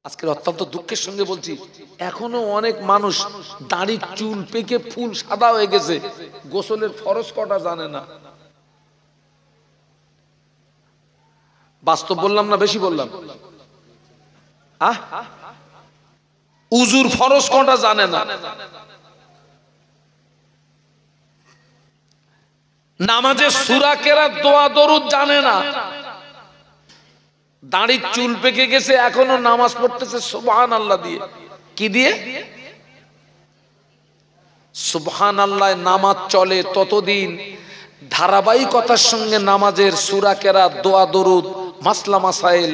আজকের অত্যন্ত দুঃখের সঙ্গে বলছি, এখনো অনেক মানুষ দাড়ি চুল পেকে ফুল সাদা হয়ে গেছে, গোসলের ফরজ কটা জানে না। বাস্তব বললাম না বেশি বললাম? উজুর ফরজ কটা জানে না। নামাজে সূরা কেরাত দোয়া দরুদ জানে না। দাড়ির চুল পেকে গেছে, এখনো নামাজ পড়তেছে সুবহানাল্লাহ দিয়ে। কি দিয়ে? সুবহানাল্লাহ। নামাজ চলে ততদিন ধারাবাহিকতার সঙ্গে নামাজের সূরা কেরাত, দোয়া দরুদ, মাসলা মাসাইল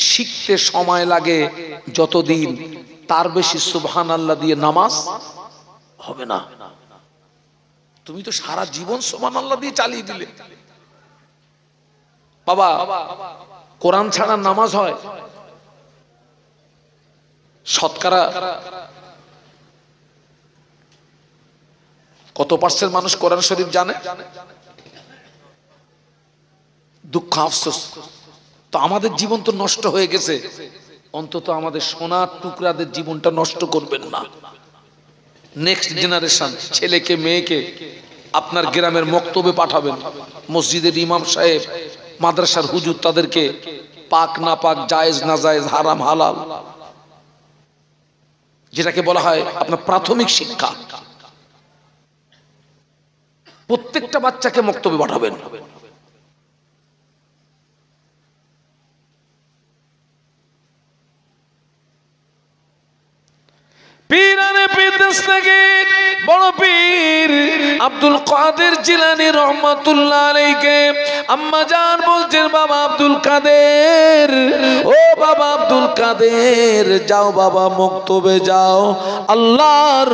শিখতে সময় লাগে যতদিন, তার বেশি সুবহানাল্লাহ দিয়ে নামাজ হবে না। তুমি তো সারা জীবন সুবহানাল্লাহ দিয়ে চালিয়ে দিলে। বাবা, কোরআন ছাড়া নামাজ হয়? শতকরা কত পার্সেন্ট মানুষ কোরআন শরীফ জানে? দুঃখ, আফসোস। তো আমাদের জীবন তো নষ্ট হয়ে গেছে, অন্তত আমাদের সোনার টুকরাদের জীবনটা নষ্ট করবেন না। নেক্সট জেনারেশন, ছেলেকে মেয়েকে আপনার গ্রামের মক্তবে পাঠাবেন, মসজিদের ইমাম সাহেব, মাদ্রাসার হুজুর তাদেরকে পাক না পাক, জায়েজ না জায়েজ, হারাম হালাল, যেটাকে বলা হয় আপনার প্রাথমিক শিক্ষা, প্রত্যেকটা বাচ্চাকে মক্তবে পাঠাবেন। পীরানে পীর দস্তগীর বড় পীর আব্দুল কাদের জিলানী রহমাতুল্লাহ আলাইহি আম্মা জান বলছেন, বাবা আব্দুল কাদের, ও বাবা আব্দুল কাদের, যাও বাবা মক্তবে যাও, আল্লাহর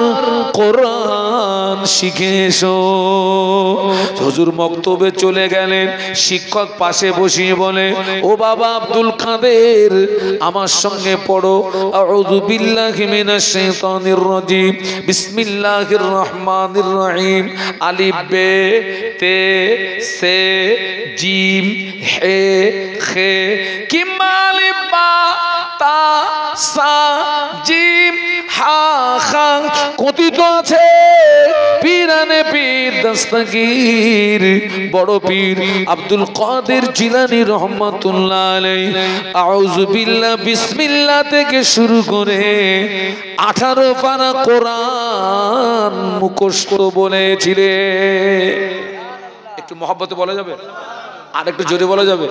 কোরআন শিখে এসো। হুজুর মক্তবে চলে গেলেন, শিক্ষক পাশে বসিয়ে বলে, ও বাবা আব্দুল কাদের, আমার সঙ্গে পড়ো, আউযু বিল্লাহি মিনাশ শাইতানির রাজিম, বিসমিল্লাহির রহমানির রহিম, আলিফ বে তে সে জিম হে খে কিম, আলিফ বা তা সা জিম হা খা। কথিত আছে পীরানে পীর দস্তগীর বড় পীর আব্দুল কাদের জিলানী রহমাতুল্লাহ আলাইহি আউযু বিল্লাহ বিসমিল্লাহ থেকে শুরু করে 18 পারা কোরআন মুখস্থ বলেছিলেন। একটু মহব্বতে বলা যাবে, আর একটু জোরে বলা যাবে?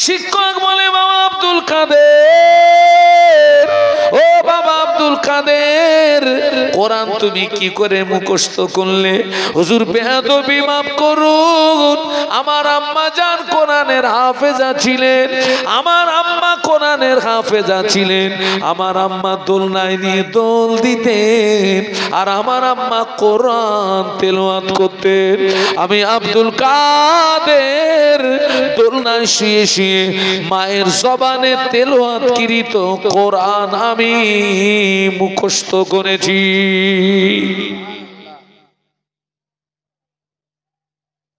শিক্ষক বলে, বাবা আব্দুল কাদের, ও বাবা আব্দুল কাদের, কোরআন তুমি কি করে মুখস্থ করলে? হুজুর বেয়াদবি মাফ করুন, আমার আম্মা জান কোরআনের হাফেজা ছিলেন, আমার আম্মা কোরআনের হাফেজা ছিলেন, আমার আম্মা দোলনায় নিয়ে দোল দিতেন, আর আমার আম্মা কোরআন তেলাওয়াত করতেন। আমি আব্দুল কাদের দোলনায় শুয়ে শুয়ে মায়ের জবানে তেলাওয়াতকৃত কোরআন আমি মুখস্থ করেছি।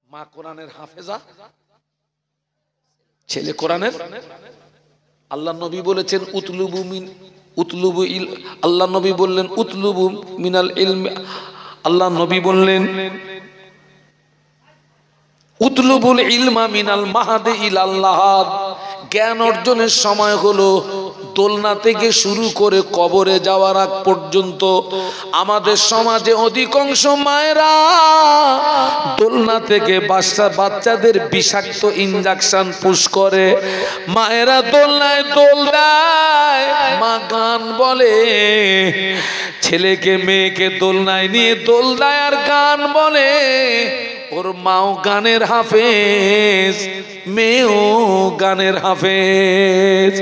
মা কোরআনের হাফেজা, ছেলে কোরআনের। আল্লাহ নবী বলেছেন উতলুবু মিন উতলুবু ইল, আল্লাহ নবী বললেন উতলুবু মিনাল ইলম, আল্লাহ নবী বললেন উতলুবুল ইলমা মিনাল মাহাদি ইলাল্লাহ। জ্ঞান অর্জনের সময় হলো দোলনা থেকে শুরু করে কবরে যাওয়ার আগ পর্যন্ত। আমাদের সমাজে অধিকাংশ মায়েরা দোলনা থেকে বাচ্চাদের বিষাক্ত ইনজেকশন পুশ করে, মায়েরা দোলনায় দোল দেয়, মা গান বলে, ছেলেকে মেয়েকে দোলনায় নিয়ে দোল দেয় আর গান বলে। ওর মাও গানের হাফেজ, মেয়েও গানের হাফেজ।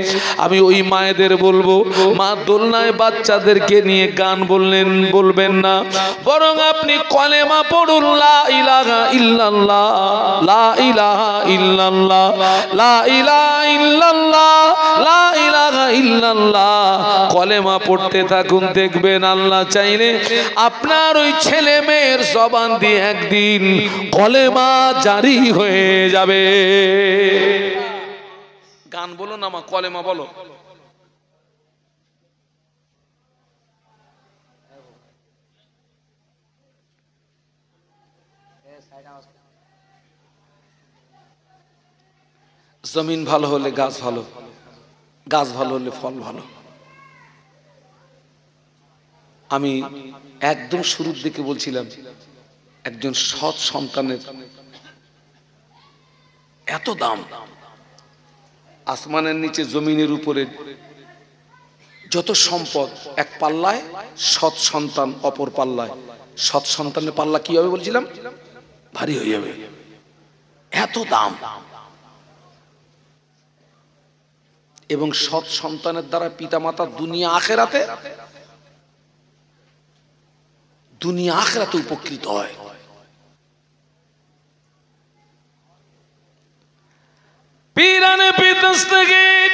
আমি ওই মায়েদের বলবো, মা দোলনায় বাচ্চাদেরকে নিয়ে গান বলবেন না, বরং আপনি কলেমা পড়ুন, লা ইলাহা ইল্লাল্লাহ, লা ইলাহা ইল্লাল্লাহ, লা ইলাহা ইল্লাল্লাহ, লা ইলাহা ইল্লাল্লাহ। কলেমা পড়তে থাকুন, দেখবেন আল্লাহ চাইলে আপনার ওই ছেলে মেয়ের জবান দিয়ে একদিন কলেমা জারি হয়ে যাবে। গান বলো না মা, কলেমা বলো। জমিন ভালো হলে গাছ ভালো, গাছ ভালো হলে ফল ভালো। আমি একদম শুরুর দিকে বলছিলাম, একজন সৎ সন্তানের এত দাম। আসমানের নিচে জমিনের উপরে যত সম্পদ এক পাল্লায়, সৎ সন্তান অপর পাল্লায়। সৎ সন্তানের পাল্লা কি হবে বলছিলাম? ভারী হয়ে যাবে। এত দাম। এবং সৎ সন্তানের দ্বারা পিতামাতা দুনিয়া আখিরাতে উপকৃত হয়। পীরানে পিতাস্তগীর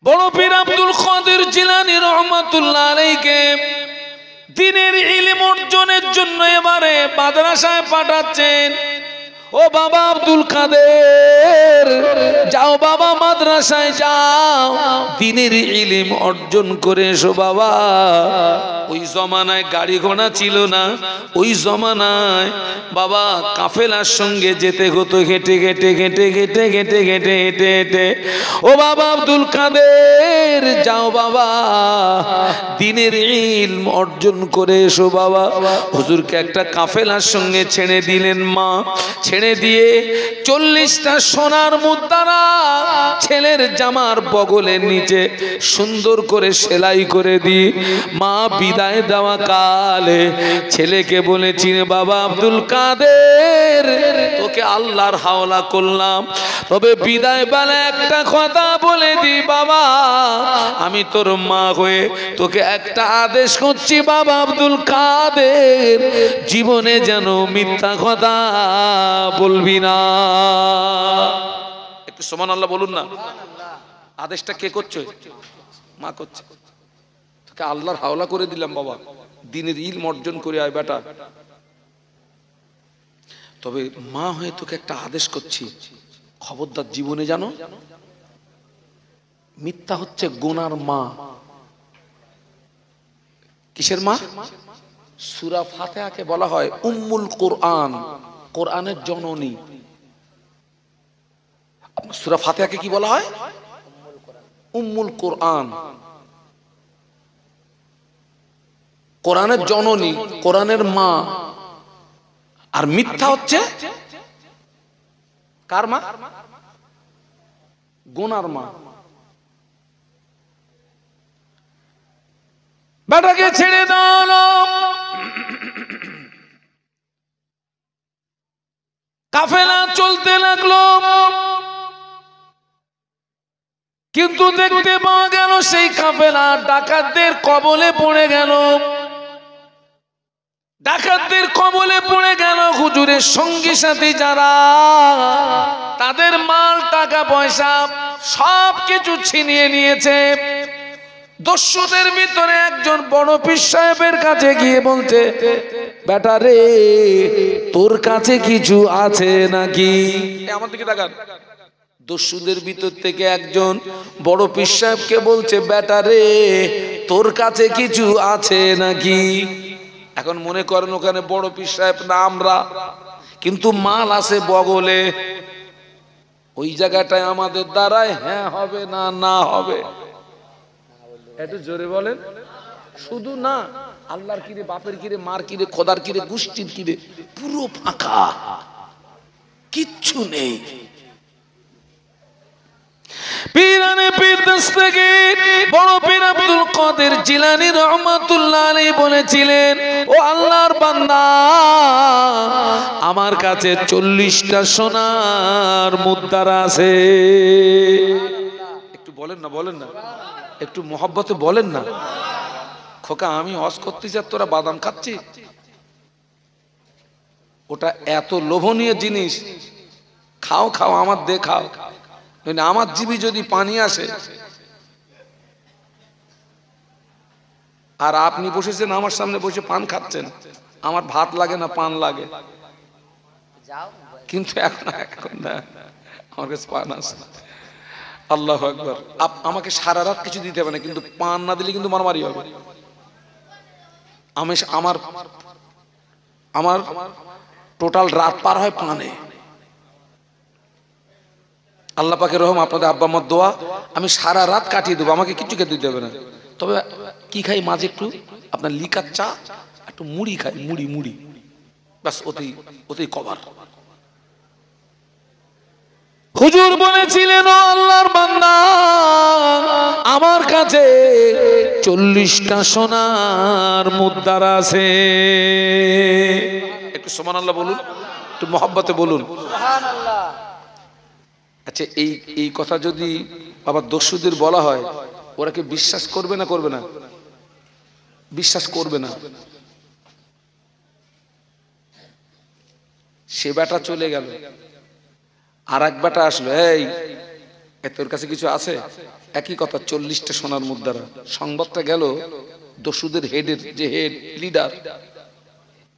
বড় পীর আব্দুল কাদের জিলানী রহমাতুল্লাহ আলাইহিকে দ্বীনের ইলম অর্জনের জন্য এবারে মাদ্রাসায় পাঠাচ্ছেন। ও বাবা আব্দুল কাদের, যাও বাবা মাদ্রাসায় যাও, দ্বীনের ইলম অর্জন করে এসো বাবা। ওই জমানায় গাড়ি ঘোড়া ছিল না, ওই জমানায় বাবা কাফেলার সঙ্গে যেতে হতো হেঁটে হেঁটে হেঁটে হেঁটে হেঁটে হেঁটে হেঁটে হেঁটে। ও বাবা আব্দুল কাদের, যাও বাবা দ্বীনের ইলম অর্জন করে এসো বাবা। হুজুরকে একটা কাফেলার সঙ্গে ছেড়ে দিলেন মা। ছেড়ে দিয়ে 40টা সোনার মুদ্রা ছেলের জামার বগলের নিচে সুন্দর করে সেলাই করে দিয়ে মা বিদায় দেওয়া কালে ছেলেকে বলেছিল, বাবা আব্দুল কাদের, তোকে আল্লাহর হাওলা করলাম, তবে বিদায় বেলা একটা কথা বলে দি বাবা, আমি তোর মা হয়ে তোকে একটা আদেশ করছি বাবা আব্দুল কাদের, জীবনে যেন মিথ্যা কথা বলবি না। একটু সুবহানাল্লাহ বলুন না। আদেশটা কে করছে? মা করছে। তোকে আল্লাহর হাওলা করে দিলাম বাবা, দ্বীনের ইলম অর্জন করে আয় বেটা, তবে মা হয়ে তোকে একটা আদেশ করছি, খবরদার জীবনে জানো মিথ্যা হচ্ছে গুনার মা। কিসের মা? সূরা ফাতিহাকে বলা হয় উম্মুল কোরআন, কোরআনের জননী। সূরা ফাতিহাকে কি বলা হয়? উম্মুল কোরআন, কোরআনের জননী, কোরআনের মা। আর মিথ্যা হচ্ছে কার মা? গুনার মা। বেটাকে ছেড়ে দাও, কাফেলা চলতে লাগলো, কিন্তু দেখতে পাওয়া গেল সেই কাফেলা ডাকাতদের কবলে পড়ে গেল। ডাকাতদের কবলে পড়ে গেল। হুজুরের সঙ্গী সাথী যারা, তাদের মাল টাকা পয়সা সব কিছু ছিনিয়ে নিয়েছে। দস্যুদের ভিতরে একজন বড় পীর সাহেবের কাছে গিয়ে বলছে, বেটা রে, তোর কাছে কিছু আছে নাকি? আমার দিকে তাকান। দস্যুদের ভিতর থেকে একজন বড় পীর সাহেবকে বলছে, বেটা রে, তোর কাছে কিছু আছে নাকি? এখন মনে করেন ওখানে বড় পীর সাহেব না আমরা, কিন্তু মাল আছে বগলে। ওই জায়গাটায় আমাদের দ্বারায় হ্যাঁ হবে না না হবে? একটু জোরে বলেন। শুধু না, আল্লাহর কিরে, বাপের কিরে, মার কিরে, খোদার কিরে, গোষ্ঠীর কিরে, পুরো ফাঁকা, কিচ্ছু নেই। পীরানে পীর দস্তগীর বড় পীর আব্দুল কাদের জিলানী রহমাতুল্লাহ আলাইহি বলেছিলেন, ও আল্লাহর বান্দা, আমার কাছে 40টা সোনার মুদ্রা আছে। একটু বলেন না, বলেন না, একটু মোহাব্বতে বলেন না। খোকা, আমি হজ করতে যা, তোরা বাদাম খাচ্ছি? ওটা এত লোভনীয় জিনিস, খাও খাও, আমার দে খাও। আমার জিভে যদি পানি আসে, আর আপনি বসেছেন আমার সামনে বসে পান খাচ্ছেন, আমার ভাত লাগে না পান লাগে, কিন্তু এখন না, আমার কাছে পান আসে। আল্লাহু আকবার। আমাকে সারা রাত কিছু দিতে হবে না, কিন্তু পান না দিলে কিন্তু মারামারি হবে। আমি আমার টোটাল রাত পার হয় পানে। আল্লাহ পাকের রহম, আপনাদের আব্বা আম্মার দোয়া, আমি সারা রাত কাটিয়ে দেবো, আমাকে কিছু খেতে দিতে হবে না। তবে কি খাই মাঝে একটু আপনার লিকার চা, একটু মুড়ি খাই, মুড়ি মুড়ি, ব্যাস, ওতেই কভার। হুজুর বলেছিলেন, ও আল্লাহর বান্দা, আমার কাছে 40টা সোনার মুদ্রা আছে। একটু সুবহানাল্লাহ বলুন। একটু মহব্বতে বলুন সুবহানাল্লাহ। আচ্ছা এই কথা যদি আবার দস্যুদের বলা হয়, ওরা কি বিশ্বাস করবে না করবে না? বিশ্বাস করবে না। সে বেটা চলে গেল, আর এক বেটা আসলো, এই তোর কাছে কিছু আছে? একই কথা, 40টা সোনার মুদ্রা। সংবাদটা গেল দস্যুদের হেডের, যে হেড লিডার,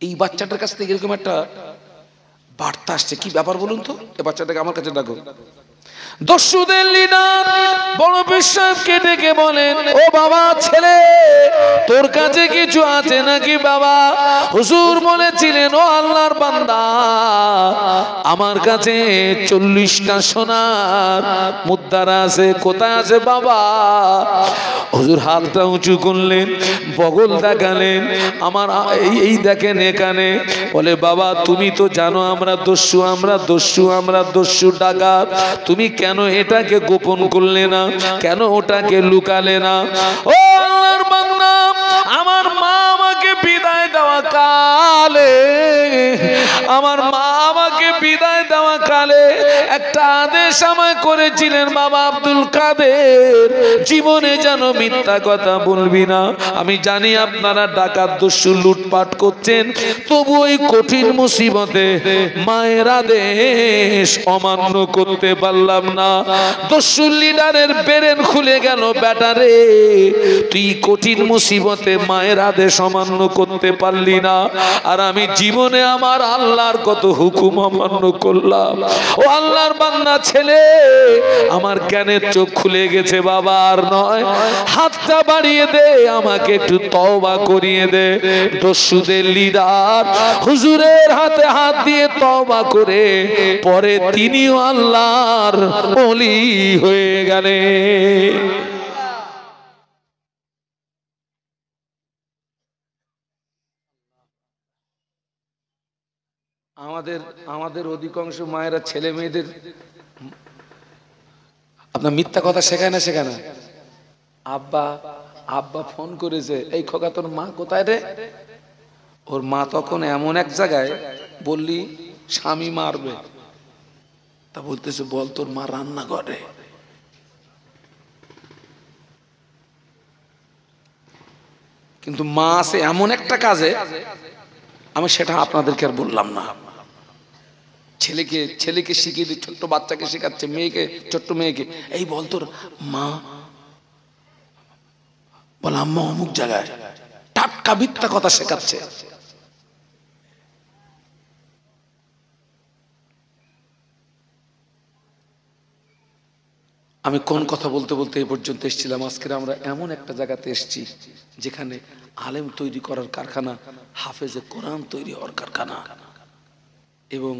এই বাচ্চাটার কাছ থেকে এরকম একটা বার্তা আসছে। কি ব্যাপার বলুন তো? এই বাচ্চাটাকে আমার কাছে ডাকো। দস্যুদের লিডার বড় বিশ্বাসকে ডেকে বলেন, ও বাবা ছেলে, তোর কাছে কিছু আছে নাকি বাবা? হুজুর বলেছিলেন, ও আল্লাহর বান্দা, আমার কাছে 40টা সোনার মুদ্রা আছে। কোথায় আছে বাবা? হুজুর হাতটা উঁচু করলেন, বগল দেখালেন, আমার এই দেখেন এখানে। বলে, বাবা তুমি তো জানো আমরা দস্যু, আমরা দস্যু, আমরা দস্যু ডাকাত। তুমি কেন এটাকে গোপন করলে না? কেন ওটাকে লুকালে না? ও আল্লাহর বান্দা, আমার মা আমাকে বিদায় দেওয়া কালে, আমার মা আমাকে বিদায় দেওয়া কালে একটা আদেশ আমায় করেছিলেন, বাবা আব্দুল কাদের, জীবনে যেন মিথ্যা কথা বলবি না। আমি জানি আপনারা ডাকাত দস্যু লুটপাট করছেন, তবু ওই কঠিন মুসিবতে মায়ের আদেশ অমান্য করতে পারলাম না। দস্যু লিডারের ব্রেন খুলে গেল, ব্যাটারে তুই কঠিন মুসিবতে মায়ের আদেশ অমান্য করতে পারলি না, আর আমি জীবনে আমার আল্লাহর কত হুকুম অমান্য করলাম। ও আল্লাহর বান্দা ছেলে, আমার জ্ঞানের চোখ খুলে গেছে বাবা, আর নয়। হাতটা বাড়িয়ে দে, আমাকে একটু তওবা করিয়ে দে। দস্যুদের লিডার হুজুরের হাতে হাত দিয়ে তওবা করে পরে তিনিও আল্লাহর ওলি হয়ে গেলেন। আমাদের অধিকাংশ মায়েরা ছেলে মেয়েদের আপনার মিথ্যা কথা শেখায় না, শেখায় না। আব্বা আব্বা ফোন করেছে, এই খোকা তোর মা কোথায় রে? ওর মা তখন এমন এক জায়গায়, বললি স্বামী মারবে, তা বলতেছে, বল তোর মা রান্না করে। কিন্তু মা আছে এমন একটা কাজে, আমি সেটা আপনাদেরকে আর বললাম না। ছেলেকে শিখিয়ে দিয়ে, ছোট্ট বাচ্চাকে শেখাচ্ছে, মেয়েকে, ছোট্ট মেয়েকে, এই বল তোর মা, বল আম্মা অমুক জায়গায়, টাটকা মিথ্যা কথা শেখাচ্ছে। আমি কোন কথা বলতে বলতে এই পর্যন্ত এসেছিলাম। আজকে আমরা এমন একটা জায়গাতে এসেছি যেখানে আলেম তৈরি করার কারখানা, হাফেজে কোরআন তৈরি হওয়ার কারখানা, এবং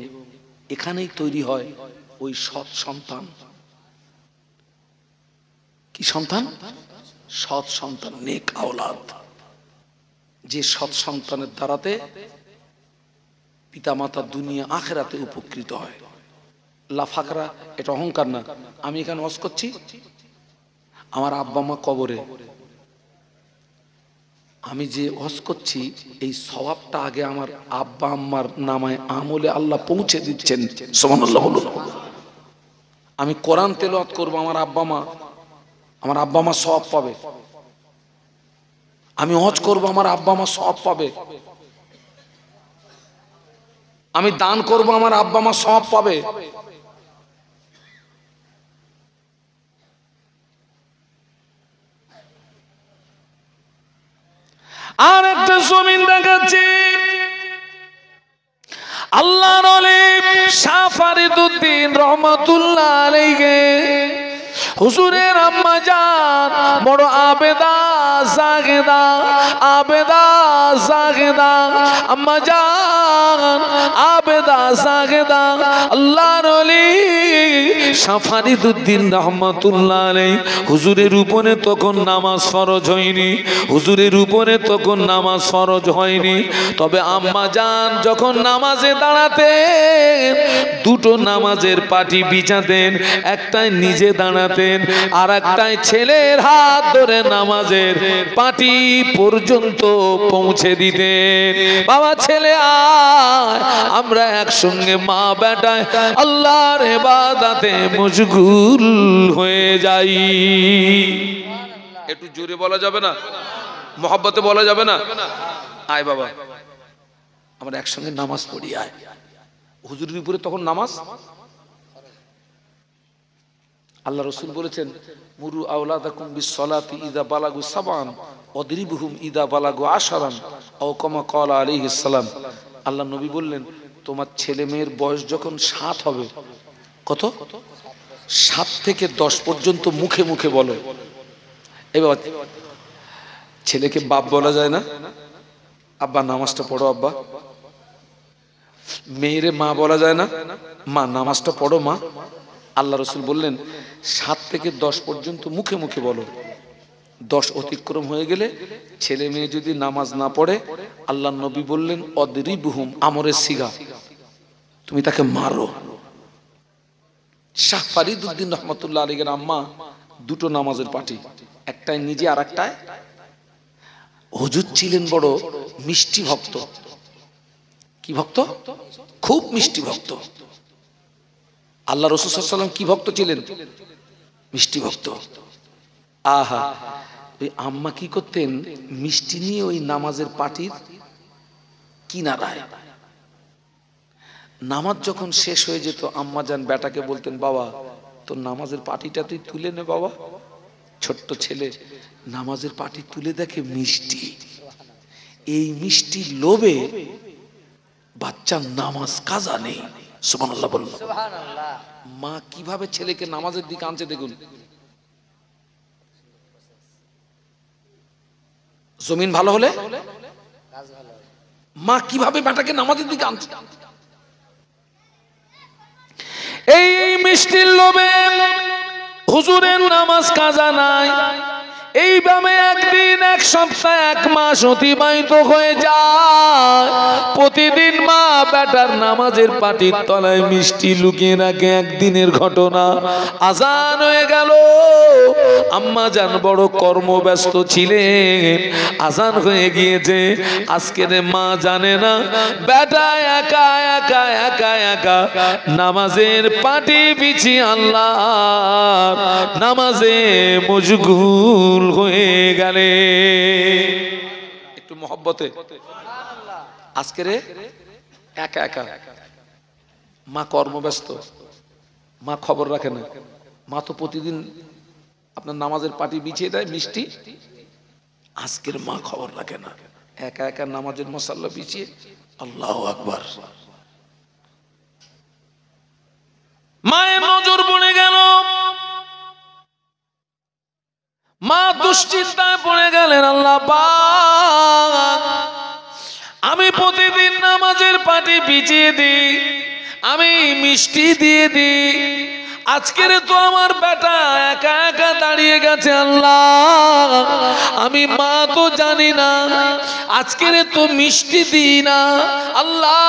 এখানেই তৈরি হয় ওই সৎ সন্তান। কি সন্তান? সৎ সন্তান, নেক আওলাদ। যে সৎ সন্তানের দ্বারাতে পিতামাতা দুনিয়া আখিরাতে উপকৃত হয়। লাফাকরা, এটা অহংকার না। আমি এখানে ওয়াজ করছি, আমার আব্বা মা কবরে, আমি যে ওয়াজ করছি এই সওয়াবটা আগে আমার আব্বা আম্মার নামায় আমলে আল্লাহ পৌঁছে দিচ্ছেন। সুবহানাল্লাহ বলুন। আমি কোরআন তেলাওয়াত করব, আমার আব্বা মা সওয়াব পাবে। আমি হজ করব, আমার আব্বা মা সওয়াব পাবে। আমি দান করব, আমার আব্বা মা সওয়াব পাবে। আর একটা জমিন দেখাচ্ছি, আল্লাহর ওলি শাহ ফরিদউদ্দিন রহমাতুল্লাহ আলাইহি, হুজুরের আম্মা জান বড় আবেদা জাগেদা, আবেদা জাগেদা, আম্মা জান আবেদা জাগেদা, আল্লাহর ওলি শাহ ফরিদউদ্দিন রহমাতুল্লাহ আলাইহি। হুজুরের উপরে তখন নামাজ ফরজ হয়নি, হুজুরের উপরে তখন নামাজ ফরজ হয়নি। তবে আম্মা জান যখন নামাজে দাঁড়াতেন, দুটো নামাজের পাটি বিছাতেন, একটাই নিজে দাঁড়াতেন, আর একটাই ছেলের হাত ধরে নামাজের পাটি পর্যন্ত পৌঁছে দিতেন। বাবা ছেলে আয়, আমরা একসঙ্গে মা বেটায় আল্লাহর ইবাদতে মশগুল হয়ে যাই। একটু জোরে বলা যাবে না? মহব্বতে বলা যাবে না? আয় বাবা, আমরা একসঙ্গে নামাজ পড়ি। আয়, হুজুরের উপরে তখন নামাজ। আল্লাহ রসুল বলেছেন, মুরু আওলাদাকুম বিসসালাতি ইযা বালাগু সাবান ওয়াদরিবুহুম ইযা বালাগু আশারান আও কামা ক্বালা আলাইহিস সালাম। আল্লাহ নবী বললেন, তোমার ছেলে মেয়ের বয়স যখন 7 হবে, কত? 7 থেকে 10 পর্যন্ত মুখে মুখে বলো। এবার ছেলেকে বাপ বলা যায় না? আব্বা নামাজটা পড়ো আব্বা। মেয়েরে মা বলা যায় না? মা নামাজটা পড়ো মা। আল্লাহ রসুল বললেন 7 থেকে 10 পর্যন্ত মুখে মুখে বলো। 10 অতিক্রম হয়ে গেলে ছেলে মেয়ে যদি নামাজ না পড়ে, আল্লাহ নবী বললেন অদরিবুহুম, আমরের সিগা, তুমি তাকে মারো। শাহ ফরিদউদ্দিন রহমতুল্লাহ আলাইহির আম্মা দুটো নামাজের পার্টি, একটাই নিজে আর একটাই। হুজুর ছিলেন বড় মিষ্টি ভক্ত। কি ভক্ত? খুব মিষ্টি ভক্ত। আল্লাহ রাসূল সাল্লাল্লাহু আলাইহি ওয়াসাল্লাম কি ভক্ত ছিলেন? মিষ্টি ভক্ত। আহা, ওই আম্মা কি করতেন? মিষ্টি নিয়ে ওই নামাজের পার্টির কিনারায়, নামাজ যখন শেষ হয়ে যেত আম্মা জান বেটাকে বলতেন, বাবা তোর নামাজের পার্টিটা তুই তুলে নে বাবা। ছোট্ট ছেলে নামাজের পার্টি তুলে দেখে মিষ্টি। এই মিষ্টি লোভে বাচ্চার নামাজ কাজা নেই। সুবহানাল্লাহ বলুন। মা কিভাবে ছেলেকে নামাজের দিকে আনছে দেখুন। জমিন ভালো হলে মা কিভাবে বেটাকে নামাজের দিকে আনছে। এই মিষ্টির লোভে হুজুরের নামাজ কাজা নাই। এইভাবে একদিন, এক সপ্তাহ, এক মাস অতিবাহিত হয়ে যায়। প্রতিদিন মা বেটার নামাজের পাটির তলায় মিষ্টি লুকিয়ে রাখে। একদিনের ঘটনা, আজান হয়ে গেল। আম্মা জান বড় কর্মব্যস্ত ছিলেন, আজান হয়ে গিয়েছে। আজকের মা জানে না বেটা একা একা একা একা নামাজের পাটি বিছিয়ে আল্লাহ নামাজে মশগুল হয়ে গেলে। একটু মহব্বতে। আজকের একা একা মা কর্মব্যস্ত, মা খবর রাখে না। মা তো প্রতিদিন আপনার নামাজের পাটি বিছিয়ে দেয় মিষ্টি। আজকের মা খবর রাখে না, একা একা নামাজের মশাল্লা বিছিয়ে। আল্লাহু আকবার। মায়ের নজর পড়ে গেল। মা দুশ্চিন্তায় পড়ে গেলেন, আল্লাহ পাক, আমি প্রতিদিন নামাজের পাটি বিছিয়ে দিই, আমি মিষ্টি দিয়ে দিই, আজকের তো আমার বেটা একা একা দাঁড়িয়ে গেছে। আল্লাহ, আমি মা তো জানি না, আজকের তো মিষ্টি দিই না। আল্লাহ,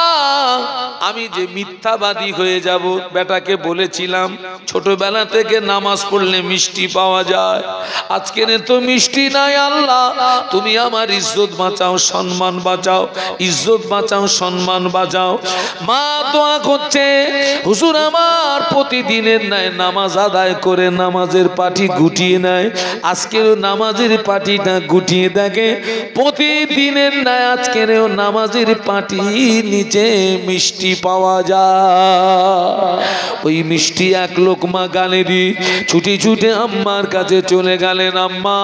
আমি যে মিথ্যাবাদী হয়ে যাব। বেটাকে বলেছিলাম ছোটবেলা থেকে নামাজ পড়লে মিষ্টি পাওয়া যায়, আজকের তো মিষ্টি নাই। আল্লাহ, তুমি আমার ইজ্জত বাঁচাও, সম্মান বাঁচাও, ইজ্জত বাঁচাও, সম্মান বাঁচাও। মা দোয়া করছে, হুজুর আমার প্রতিদিনের নাই নামাজ আদায় করে নামাজের পাটি গুটিয়ে নেয়, আজকের নামাজের পাটিটা গুটিয়ে দেখে প্রতিদিনের নাই আজকেরও নামাজের পাটি নিচে মিষ্টি পাওয়া যায়। ওই মিষ্টি এক লোকমা গালে দিয়ে ছুটে ছুটে আম্মার কাছে চলে গেলেন। আম্মা,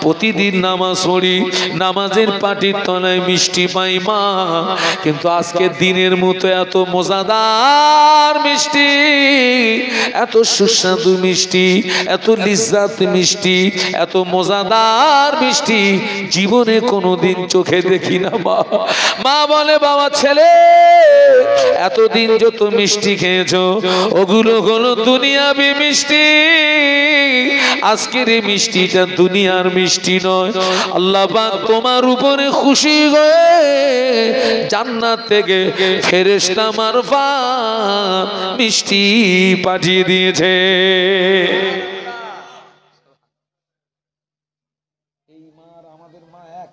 প্রতিদিন নামাজ পড়ি, নামাজের পাটির তলায় মিষ্টি পাই মা, কিন্তু আজকে দিনের মতো এত মজাদার মিষ্টি, এত সুস্বাদু মিষ্টি, এত লিজ্জাত মিষ্টি, এত মজাদার মিষ্টি জীবনে কোনোদিন চোখে দেখি না মা। মা বলে, বাবা ছেলে, এতদিন যত মিষ্টি খেয়েছো ওগুলো হলো দুনিয়াবি মিষ্টি, আজকের এই মিষ্টিটা দুনিয়ার মিষ্টি নয়। আল্লাহ পাক তোমার উপরে খুশি হয়ে জান্নাত থেকে ফেরেশতা মারফত মিষ্টি পাঠিয়ে দিয়েছে। এই আর আমাদের মা এক,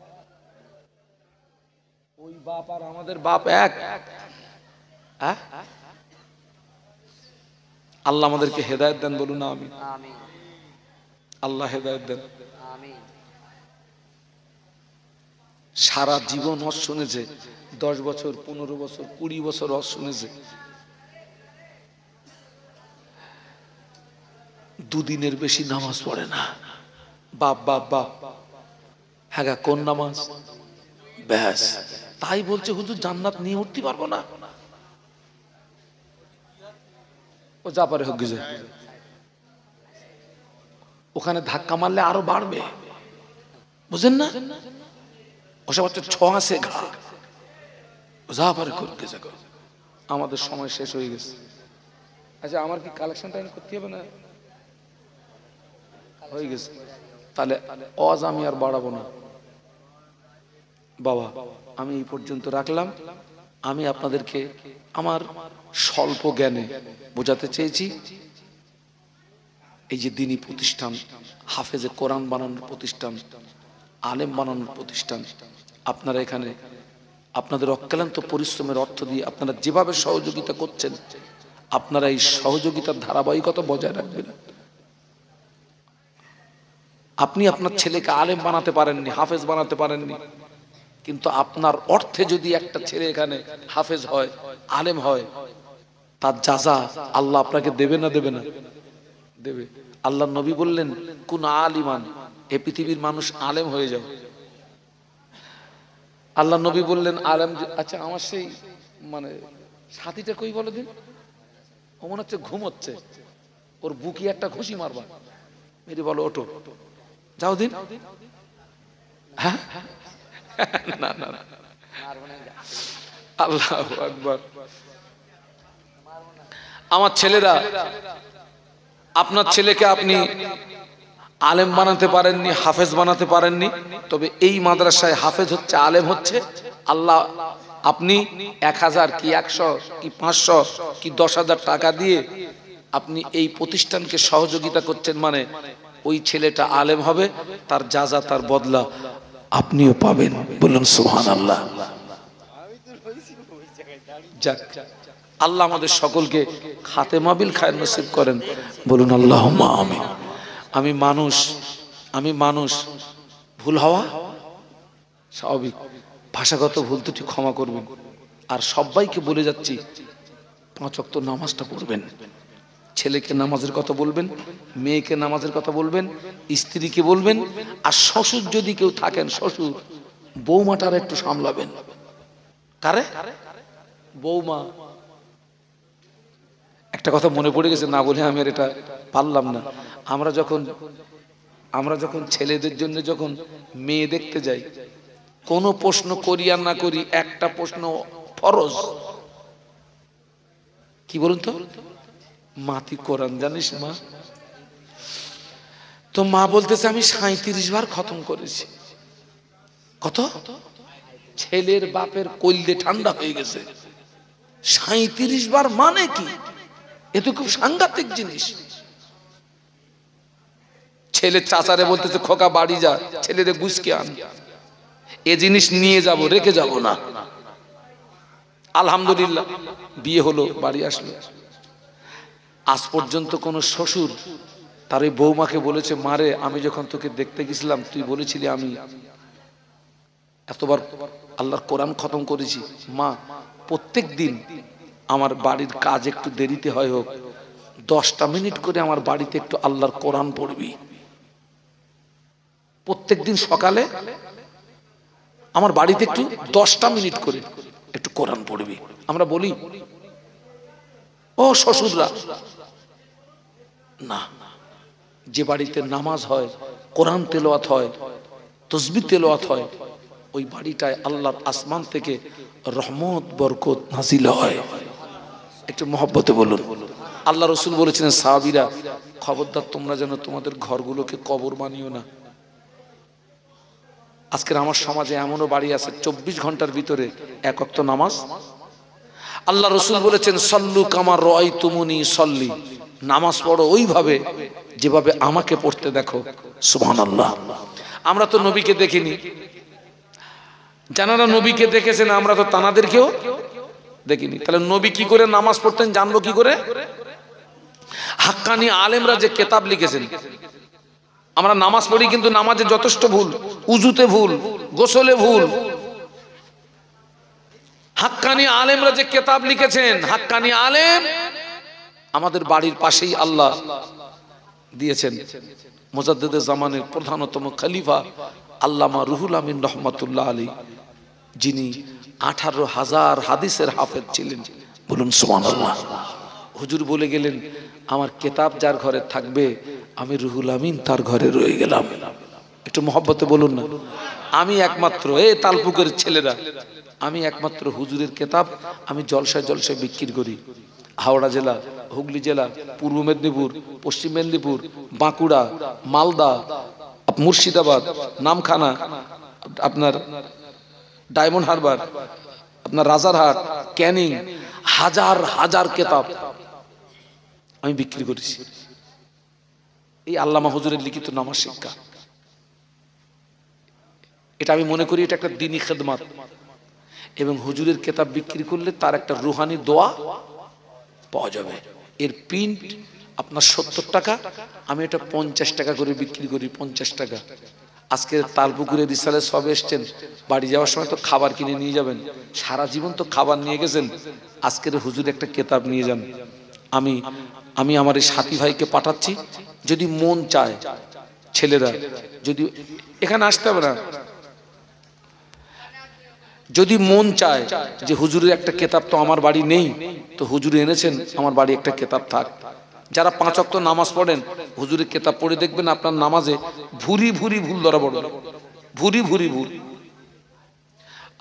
ওই বাপ আর আমাদের বাপ এক। আল্লাহ আমাদেরকে হেদায়েত দেন, বলুন আমিন। আল্লাহ হেদায়েত দেন। সারা জীবন ওয়াজ শুনেছে, 10 বছর 15 বছর 20 বছর ওয়াজ শুনেছে, দুদিনের বেশি নামাজ পড়ে না। বাপ বাপ বাপ, হ্যাঁ কোন নামাজ? ব্যাস, তাই বলছে হুজুর জান্নাত নিয়ে উঠতে পারবো না। ও যা পারে হোক, ওখানে ধাক্কা মারলে আরো বাড়বে, বুঝেন না? ওসব হচ্ছে ছোঁয়া সে ঘা, যা পারে করতে যাবো। আমাদের সময় শেষ হয়ে গেছে। আচ্ছা, আমার কি কালেকশন টাইম করতে হবে না? হয়ে গেছে, তাহলে আজ আমি আর বাড়াবো না বাবা, আমি এই পর্যন্ত রাখলাম। আমি আপনাদেরকে আমার স্বল্প জ্ঞানে বোঝাতে চেয়েছি, এই যে দ্বীনি প্রতিষ্ঠান, হাফেজে কোরআন বানানোর প্রতিষ্ঠান, আলেম বানানোর প্রতিষ্ঠান, আপনারা এখানে আপনাদের অক্লান্ত পরিশ্রমের অর্থ দিয়ে আপনারা যেভাবে সহযোগিতা করছেন, আপনারা এই সহযোগিতার ধারাবাহিকতা বজায় রাখবেন। আপনি আপনার ছেলেকে আলেম বানাতে পারেননি, হাফেজ বানাতে পারেননি, কিন্তু আপনার অর্থে যদি একটা ছেলে এখানে হাফেজ হয়, আলেম হয়, তার যাজা আল্লাহ আপনাকে দেবে না দেবে না? দেবে। আল্লাহ নবী বললেন কুন আলিমান, এই পৃথিবীর মানুষ আলেম হয়ে যাও। আল্লাহ নবী বললেন আলেম। আচ্ছা, আমার সেই মানে সাথীটা কই বলে দিন, ও মনে হচ্ছে ঘুমোচ্ছে, ওর বুকি একটা ঘুষি মারবা, মেরি বলো ওঠো, যাও দিন। হ্যাঁ, না না, আল্লাহু আকবার। আমার ছেলেরা, আপনার ছেলেকে আপনি আলেম বানাতে পারেননি, হাফেজ বানাতে পারেননি, তবে এই মাদ্রাসায় হাফেজ হচ্ছে, আলেম হচ্ছে। আল্লাহ, আপনি 1000 কি 100 কি 500 কি 10,000 টাকা দিয়ে আপনি এই প্রতিষ্ঠানকে সহযোগিতা করছেন, মানে ওই ছেলেটা আলেম হবে, তার যাজা, তার বদলা আপনিও পাবেন, বলুন সুবহানাল্লাহ। যাক, আল্লাহ আমাদের সকলকে খাতেমা বিল খায়ের নসিব করেন, বলুন আল্লাহুম্মা আমিন। আমি মানুষ, ভুল হওয়া স্বাভাবিক, ভাষাগত ভুল ত্রুটি ক্ষমা করবেন। আর সবাইকে বলে যাচ্ছি, 5 ওয়াক্ত নামাজটা পড়বেন, ছেলেকে নামাজের কথা বলবেন, মেয়েকে নামাজের কথা বলবেন, স্ত্রীকে বলবেন, আর শ্বশুর যদি কেউ থাকেন, শ্বশুর বৌমাটার একটু সামলাবেন। কারে? বৌমা। একটা কথা মনে পড়ে গেছে, না বলে আমি আর এটা পারলাম না। আমরা যখন ছেলেদের জন্য যখন মেয়ে দেখতে যাই, কোনো প্রশ্ন করি আর না করি, একটা প্রশ্ন ফরজ, কি বলুন তো? মাতি কোরআন জানিস মা? তো মা বলতেছে আমি 37 বার খতম করেছি। কত? ছেলের বাপের কলদে ঠান্ডা হয়ে গেছে। 37 বার মানে কি? এ তো খুব সাংঘাতিক জিনিস। ছেলের চাচারে বলতেছে খোকা বাড়ি যা, ছেলেরে গুছকে আন, এ জিনিস নিয়ে যাব, রেখে যাব না। আলহামদুলিল্লাহ বিয়ে হলো, বাড়ি আসলো। আজ পর্যন্ত কোন শ্বশুর তার এই বৌমাকে বলেছে মারে আমি যখন তোকে দেখতে গেছিলাম তুই বলেছিলি আমি এতবার আল্লাহর কোরআন খতম করেছি, মা প্রত্যেক দিন আমার বাড়ির কাজ একটু দেরিতে হয় হোক, 10টা মিনিট করে আমার বাড়িতে একটু আল্লাহর কোরআন পড়বি। প্রত্যেক দিন সকালে আমার বাড়িতে একটু 10টা মিনিট করে একটু কোরআন পড়বি। আমরা বলি ও শ্বশুররা, না, যে বাড়িতে নামাজ হয়, কোরআন তেলাওয়াত হয়, তাসবিহ তেলাওয়াত হয়, ওই বাড়িটায় আল্লাহর আসমান থেকে রহমত বরকত নাজিল হয়। একটু মহব্বতে বলুন। আল্লাহ রাসূল বলেছিলেন সাহাবীরা, খবরদার তোমরা যেন তোমাদের ঘরগুলোকে কবর বানিও না। আজকের আমার সমাজে এমনও বাড়ি আছে 24 ঘন্টার ভিতরে 1 ওয়াক্ত নামাজ। আল্লাহ রাসূল বলেছেন সল্লু কামা রাআইতুমুনি সল্লি, নামাজ পড়ো ওইভাবে যেভাবে আমাকে পড়তে দেখো। সুবহানাল্লাহ। আমরা তো নবীকে দেখিনি, যারা নবীকে দেখেছেন আমরা তো তানাদেরকেও দেখিনি, তাহলে নবী কি করে নামাজ পড়তেন জানবো কি করে? হাক্কানি আলেমরা যে কিতাব লিখেছেন, আমরা নামাজ পড়ি কিন্তু নামাজে যথেষ্ট ভুল, উজুতে ভুল, গোসলে ভুল। হাক্কানি আলেমরা যে কিতাব লিখেছেন, হাক্কানি আলেম আমাদের বাড়ির পাশেই আল্লাহ দিয়েছেন। মুজাদ্দিদে জামানের প্রধানতম খলিফা আল্লামা রুহুল আমিন রহমাতুল্লাহ আলাইহি, যিনি 18,000 হাদিসের হাফেজ ছিলেন, বলুন সুবহানাল্লাহ। হুজুর বলে গেলেন, আমার কিতাব যার ঘরে থাকবে আমি রুহুল আমিন তার ঘরে রয়ে গেলাম। একটু মহব্বতে বলুন না। আমি একমাত্র, এই তালপুকের ছেলেরা, আমি একমাত্র হুজুরের কিতাব আমি জলসায় জলসায় বিক্রি করি। হাওড়া জেলা, হুগলি জেলা, পূর্ব মেদিনীপুর, পশ্চিম মেদিনীপুর, বাঁকুড়া, মালদা, মুর্শিদাবাদ, নামখানা, আপনার ডায়মন্ড হারবার, আপনার রাজারহাট, ক্যানিং, হাজার হাজার কিতাব আমি বিক্রি করেছি। এই আল্লামা হুজুরের লিখিত নামাজ শিক্ষা, এটা আমি মনে করি এটা একটা দ্বীনি খেদমত। এবং হুজুরের কিতাব বিক্রি করলে তার একটা রুহানি দোয়া পাওয়া যাবে। এর প্রিন্ট আপনার 70 টাকা, আমি এটা 50 টাকা করে বিক্রি করি, 50 টাকা। আজকে তালপুকুরে রিসালে সব এসছেন, বাড়ি যাওয়ার সময় তো খাবার কিনে নিয়ে যাবেন, সারা জীবন তো খাবার নিয়ে গেছেন, আজকের হুজুর একটা কিতাব নিয়ে যান। আমি আমার এই সাথী ভাইকে পাঠাচ্ছি, যদি মন চায় ছেলেরা, যদি এখানে আসতে হবে না, যদি মন চায় যে হুজুরের একটা কিতাব তো আমার বাড়ি নেই, তো হুজুর এনেছেন আমার বাড়ি একটা কিতাব থাক। যারা 5 ওয়াক্ত নামাজ পড়েন, হুজুরের কিতাব পড়ে দেখবেন আপনার নামাজে ভুরি ভুরি ভুল ধরা পড়বে, ভুরি ভুরি ভুল।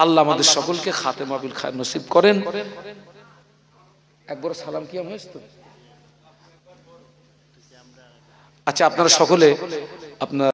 আল্লাহ আমাদের সকলকে খাতেমা বিল খায়র নসিব করেন। একবার সালাম কিয়াম হয়েছে তো? আচ্ছা, আপনারা সকলে আপনার